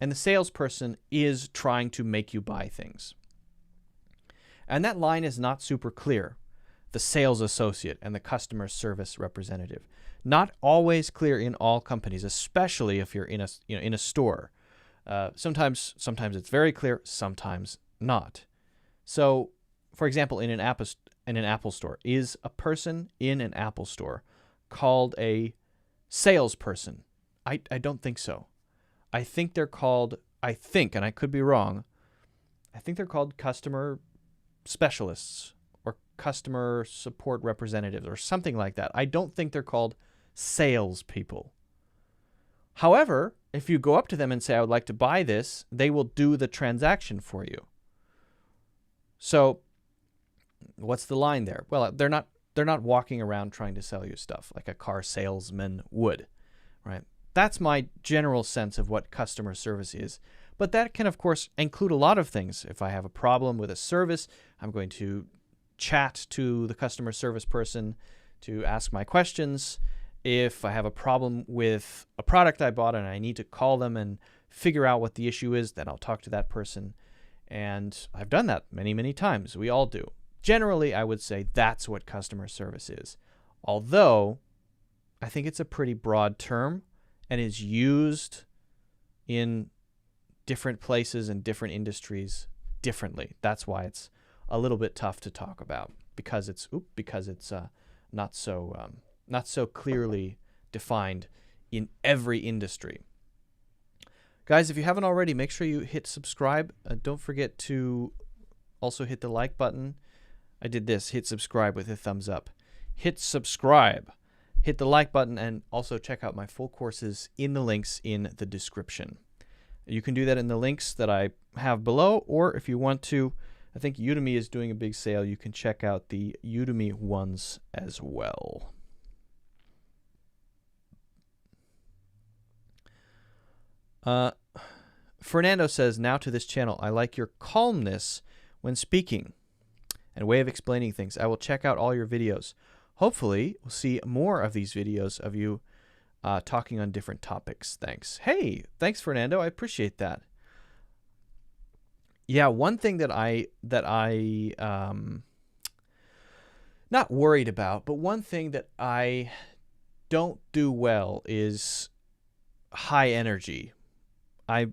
And the salesperson is trying to make you buy things. And that line is not super clear. The sales associate and the customer service representative. Not always clear in all companies, especially if you're in a store. Sometimes it's very clear, sometimes not. So, for example, in an Apple store, is a person in an Apple store called a salesperson? I don't think so. I think they're called, and I could be wrong, I think they're called customer specialists or customer support representatives or something like that. I don't think they're called salespeople. However, if you go up to them and say, I would like to buy this, they will do the transaction for you. So what's the line there? Well, they're not walking around trying to sell you stuff like a car salesman would, right? That's my general sense of what customer service is. But that can, of course, include a lot of things. If I have a problem with a service, I'm going to chat to the customer service person to ask my questions. If I have a problem with a product I bought and I need to call them and figure out what the issue is, then I'll talk to that person. And I've done that many, many times. We all do. Generally, I would say that's what customer service is. Although, I think it's a pretty broad term and is used in different places and different industries differently. That's why it's a little bit tough to talk about because it's not so clearly defined in every industry. Guys, if you haven't already, make sure you hit subscribe. Don't forget to also hit the like button. I did this, hit subscribe with a thumbs up. Hit subscribe, hit the like button, and also check out my full courses in the links in the description. You can do that in the links that I have below, or if you want to, I think Udemy is doing a big sale. You can check out the Udemy ones as well. Fernando says, now to this channel, I like your calmness when speaking and way of explaining things. I will check out all your videos. Hopefully, we'll see more of these videos of you talking on different topics. Thanks. Hey, thanks, Fernando. I appreciate that. Yeah, one thing that I not worried about, but one thing that I don't do well is high energy. I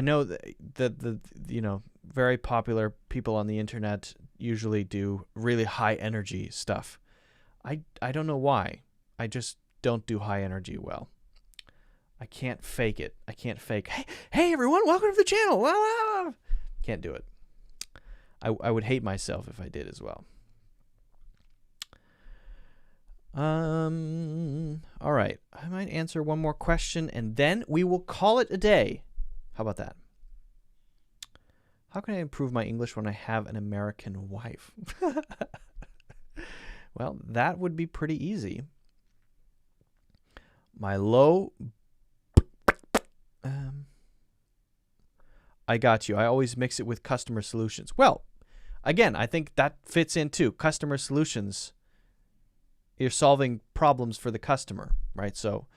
know that the very popular people on the internet usually do really high energy stuff. I don't know why. I just don't do high energy well. I can't fake it. I can't fake, hey everyone, welcome to the channel. Can't do it. I would hate myself if I did as well. All right. I might answer one more question and then we will call it a day. How about that? How can I improve my English when I have an American wife? Well, that would be pretty easy. My low... I got you. I always mix it with customer solutions. Well, again, I think that fits in too. Customer solutions, you're solving problems for the customer, right? So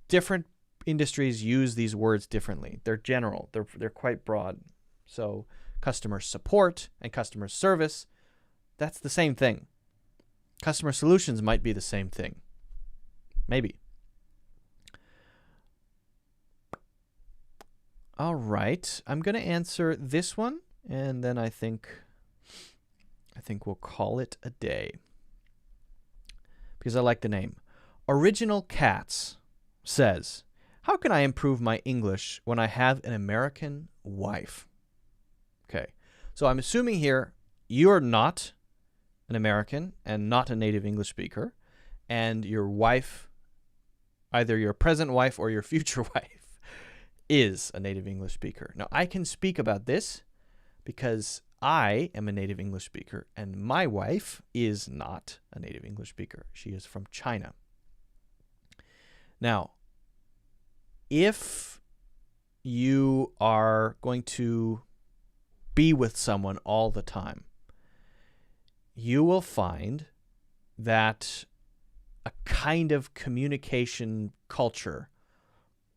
different industries use these words differently. They're general. They're quite broad. So customer support and customer service, that's the same thing. Customer solutions might be the same thing. Maybe. All right. I'm going to answer this one, and then I think we'll call it a day. Because I like the name. Original Cats says, how can I improve my English when I have an American wife? Okay. So I'm assuming here you're not an American and not a native English speaker, and your wife, either your present wife or your future wife, is a native English speaker. Now, I can speak about this because I am a native English speaker, and my wife is not a native English speaker. She is from China. Now, if you are going to be with someone all the time, you will find that a kind of communication culture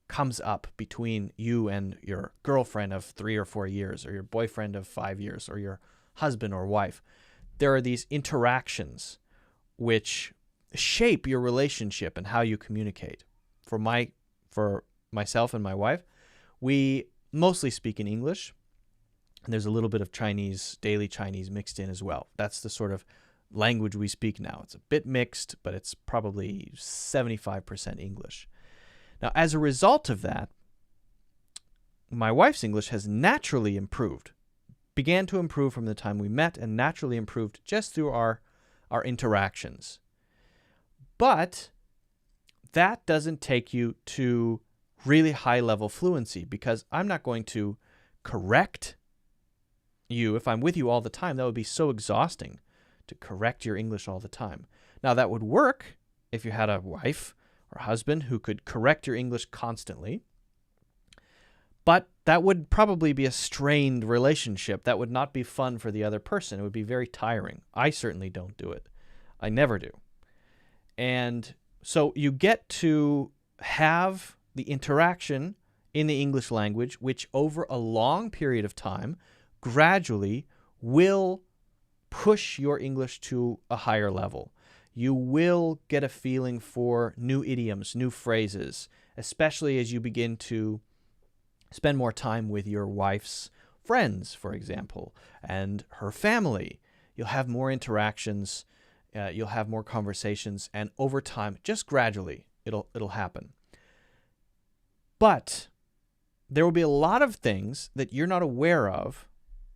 comes up between you and your girlfriend of 3 or 4 years, or your boyfriend of 5 years, or your husband or wife. There are these interactions which shape your relationship and how you communicate. For myself and my wife, we mostly speak in English, and there's a little bit of Chinese, daily Chinese mixed in as well. That's the sort of language we speak now. It's a bit mixed, but it's probably 75% English. Now, as a result of that, my wife's English has naturally improved began to improve from the time we met and naturally improved just through our interactions. But that doesn't take you to really high level fluency, because I'm not going to correct you. If I'm with you all the time, that would be so exhausting to correct your English all the time. Now, that would work if you had a wife or husband who could correct your English constantly, but that would probably be a strained relationship. That would not be fun for the other person. It would be very tiring. I certainly don't do it. I never do. And so you get to have the interaction in the English language, which over a long period of time gradually will push your English to a higher level. You will get a feeling for new idioms, new phrases, especially as you begin to spend more time with your wife's friends, for example, and her family. You'll have more interactions, you'll have more conversations, and over time, just gradually, it'll happen. But there will be a lot of things that you're not aware of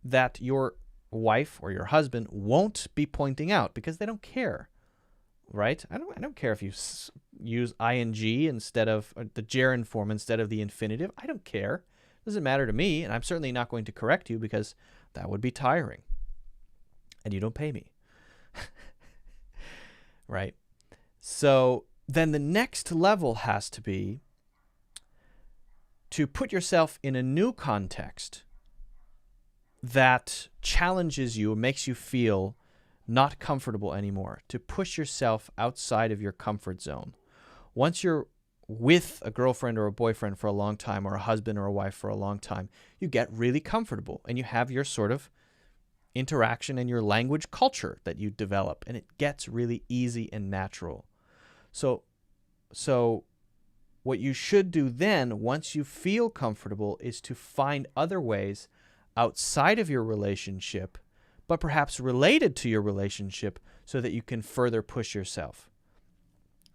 that your wife or your husband won't be pointing out because they don't care, right? I don't care if you use ing instead of the gerund form instead of the infinitive. I don't care. It doesn't matter to me, and I'm certainly not going to correct you because that would be tiring. And you don't pay me. Right? So then the next level has to be to put yourself in a new context that challenges you, makes you feel not comfortable anymore, to push yourself outside of your comfort zone. Once you're with a girlfriend or a boyfriend for a long time, or a husband or a wife for a long time, you get really comfortable and you have your sort of interaction and your language culture that you develop, and it gets really easy and natural. So what you should do then, once you feel comfortable, is to find other ways outside of your relationship, but perhaps related to your relationship, so that you can further push yourself.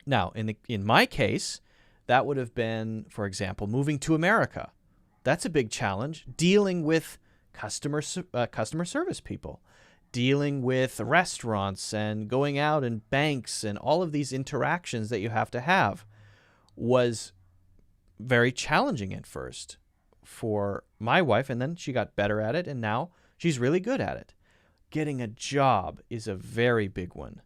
Now, in my case, that would have been, for example, moving to America. That's a big challenge. Dealing with customer service people, dealing with restaurants and going out and banks and all of these interactions that you have to have was very challenging at first for my wife, and then she got better at it, and now she's really good at it. Getting a job is a very big one.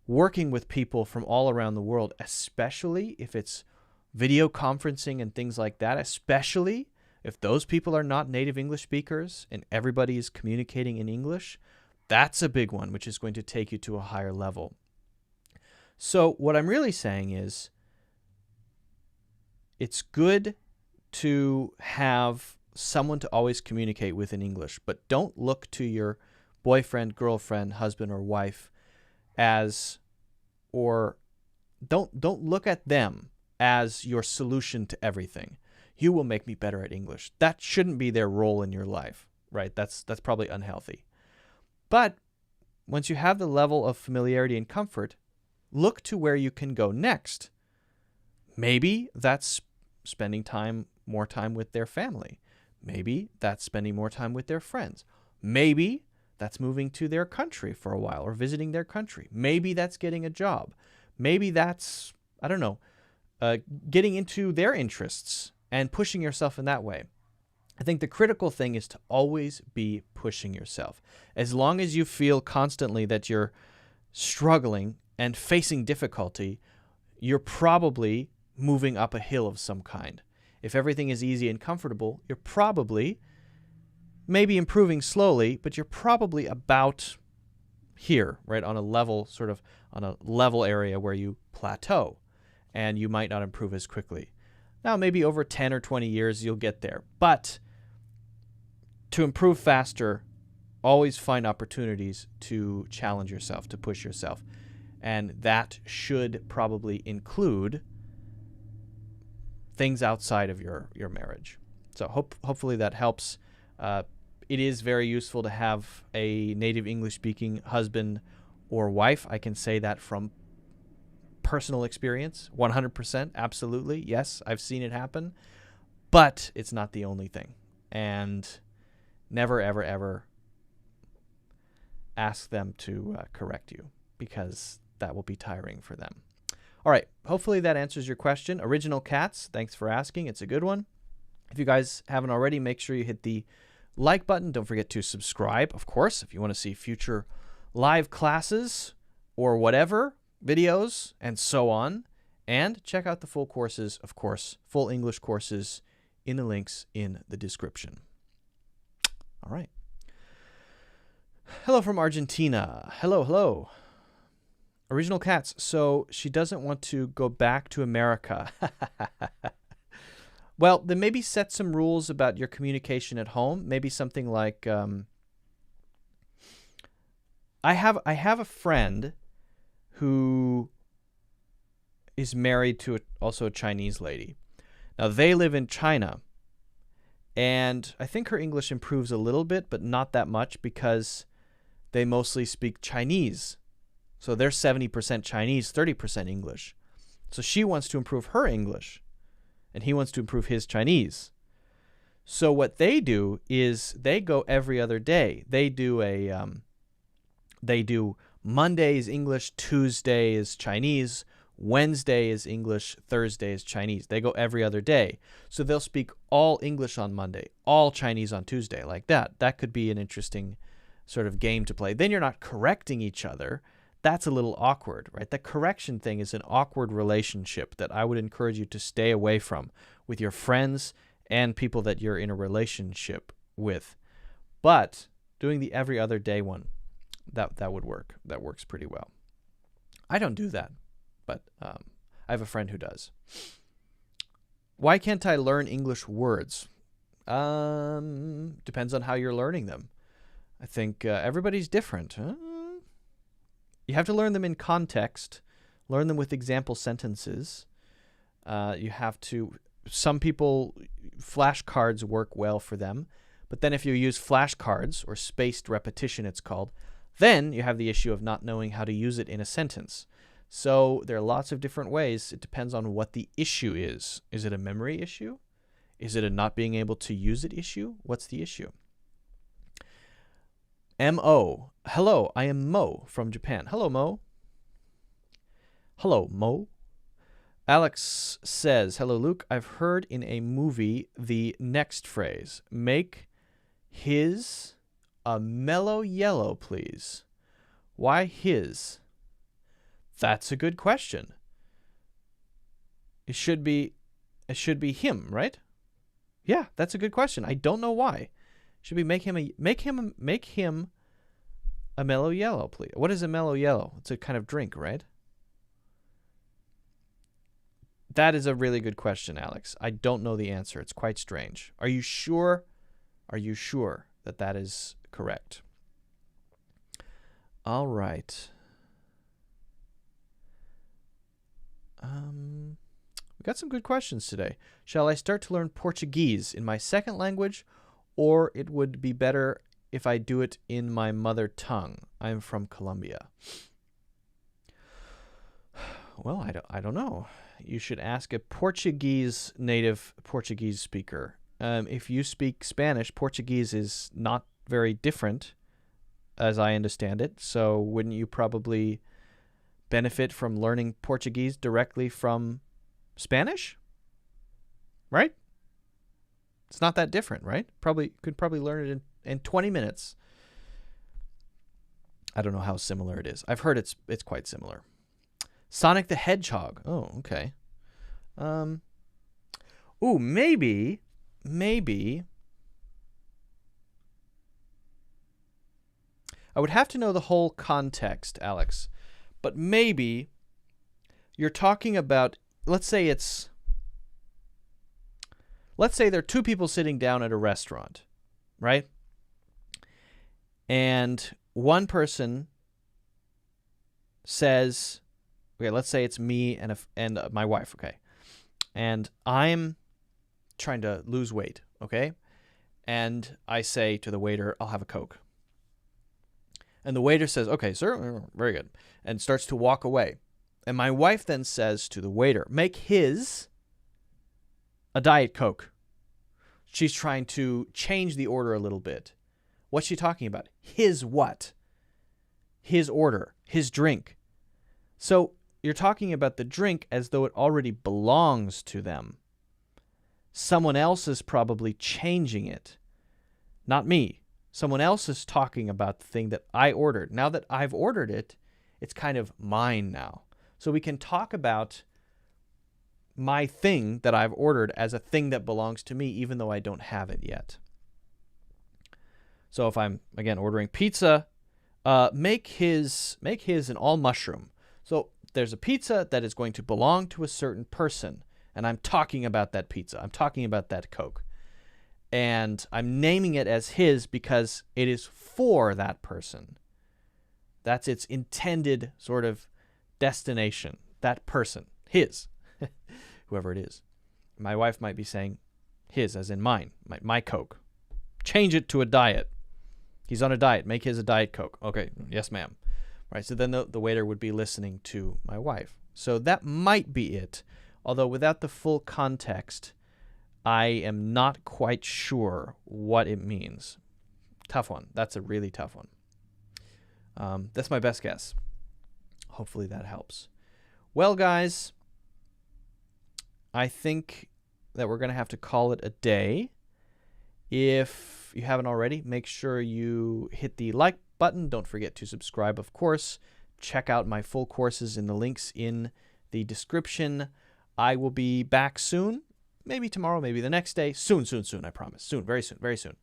Working with people from all around the world, especially if it's video conferencing and things like that, especially if those people are not native English speakers and everybody is communicating in English, that's a big one, which is going to take you to a higher level. So what I'm really saying is, it's good to have someone to always communicate with in English, but don't look to your boyfriend, girlfriend, husband, or wife don't look at them as your solution to everything. You will make me better at English. That shouldn't be their role in your life, right? That's probably unhealthy. But once you have the level of familiarity and comfort, look to where you can go next. Maybe that's spending more time with their family. Maybe that's spending more time with their friends. Maybe that's moving to their country for a while or visiting their country. Maybe that's getting a job. Maybe that's, I don't know, getting into their interests and pushing yourself in that way. I think the critical thing is to always be pushing yourself. As long as you feel constantly that you're struggling and facing difficulty, you're probably moving up a hill of some kind. If everything is easy and comfortable, you're probably maybe improving slowly, but you're probably about here, right, on a level, sort of on a level area where you plateau, and you might not improve as quickly. Now, maybe over 10 or 20 years, you'll get there. But to improve faster, always find opportunities to challenge yourself, to push yourself. And that should probably include things outside of your marriage. So hopefully that helps. It is very useful to have a native English-speaking husband or wife. I can say that from personal experience, 100%, absolutely. Yes, I've seen it happen, but it's not the only thing. And never, ever, ever ask them to correct you, because that will be tiring for them. All right. Hopefully that answers your question. Original Cats, thanks for asking. It's a good one. If you guys haven't already, make sure you hit the like button. Don't forget to subscribe, of course, if you want to see future live classes or whatever, videos, and so on. And check out the full courses, of course, full English courses in the links in the description. All right. Hello from Argentina. Hello, hello. Original Cats. So she doesn't want to go back to America. Well, then maybe set some rules about your communication at home. Maybe something like, I have a friend who is married to also a Chinese lady. Now, they live in China, and I think her English improves a little bit, but not that much, because they mostly speak Chinese. So they're 70% Chinese, 30% English. So she wants to improve her English, and he wants to improve his Chinese. So what they do is they go every other day. They do Monday is English, Tuesday is Chinese, Wednesday is English, Thursday is Chinese. They go every other day. So they'll speak all English on Monday, all Chinese on Tuesday, like that. That could be an interesting sort of game to play. Then you're not correcting each other. That's a little awkward, right? The correction thing is an awkward relationship that I would encourage you to stay away from with your friends and people that you're in a relationship with. But doing the every other day one, that would work. That works pretty well. I don't do that, but I have a friend who does. Why can't I learn English words? Depends on how you're learning them. I think everybody's different. You have to learn them in context, learn them with example sentences. You have to, some people, flashcards work well for them. But then if you use flashcards, or spaced repetition it's called, then you have the issue of not knowing how to use it in a sentence. So there are lots of different ways. It depends on what the issue is. Is it a memory issue? Is it a not being able to use it issue? What's the issue? M.O. Hello, I am Mo from Japan. Hello, Mo. Hello, Mo. Alex says, hello, Luke. I've heard in a movie the next phrase, make his a mellow yellow, please. Why his? That's a good question. It should be him, right? Yeah, that's a good question. I don't know why. Should be make him a mellow yellow, please. What is a mellow yellow? It's a kind of drink, right? That is a really good question, Alex. I don't know the answer. It's quite strange. Are you sure? Are you sure that that is correct? All right. We got some good questions today. Shall I start to learn Portuguese in my second language, or it would be better if I do it in my mother tongue? I'm from Colombia. Well, I don't know. You should ask a native Portuguese speaker. If you speak Spanish, Portuguese is not very different, as I understand it. So wouldn't you probably benefit from learning Portuguese directly from Spanish? Right? It's not that different, right? Could probably learn it in 20 minutes. I don't know how similar it is. I've heard it's quite similar. Sonic the Hedgehog. Oh, okay. Maybe. I would have to know the whole context, Alex. But maybe you're talking about, let's say there are two people sitting down at a restaurant, right? And one person says, okay, let's say it's me and my wife, okay? And I'm trying to lose weight, okay? And I say to the waiter, I'll have a Coke. And the waiter says, okay, sir, very good, and starts to walk away. And my wife then says to the waiter, make his a Diet Coke. She's trying to change the order a little bit. What's she talking about? His what? His order, his drink. So you're talking about the drink as though it already belongs to them. Someone else is probably changing it. Not me. Someone else is talking about the thing that I ordered. Now that I've ordered it, it's kind of mine now. So we can talk about my thing that I've ordered as a thing that belongs to me, even though I don't have it yet. So if I'm, again, ordering pizza, make his an all mushroom. So there's a pizza that is going to belong to a certain person, and I'm talking about that pizza. I'm talking about that Coke. And I'm naming it as his because it is for that person. That's its intended sort of destination. That person. His. Whoever it is. My wife might be saying his, as in mine. My Coke. Change it to a diet. He's on a diet. Make his a Diet Coke. Okay. Yes, ma'am. Right. So then the waiter would be listening to my wife. So that might be it. Although without the full context, I am not quite sure what it means. Tough one. That's a really tough one. That's my best guess. Hopefully that helps. Well, guys, I think that we're going to have to call it a day. If you haven't already, make sure you hit the like button. Don't forget to subscribe, of course. Check out my full courses in the links in the description. I will be back soon. Maybe tomorrow, maybe the next day. Soon, I promise. Soon, very soon,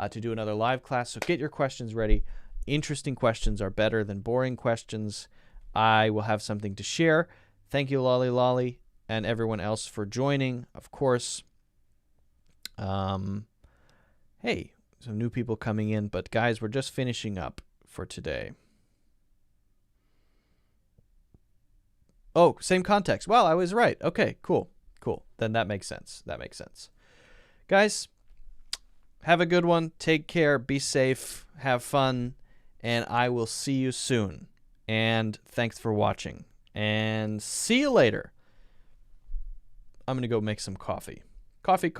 to do another live class. So get your questions ready. Interesting questions are better than boring questions. I will have something to share. Thank you, Lolly, and everyone else for joining, of course. Hey, some new people coming in, but guys, we're just finishing up for today. Oh, same context. Well, I was right. Okay, cool. Then that makes sense. Guys, have a good one. Take care. Be safe. Have fun. And I will see you soon. And thanks for watching. And see you later. I'm going to go make some coffee. Coffee.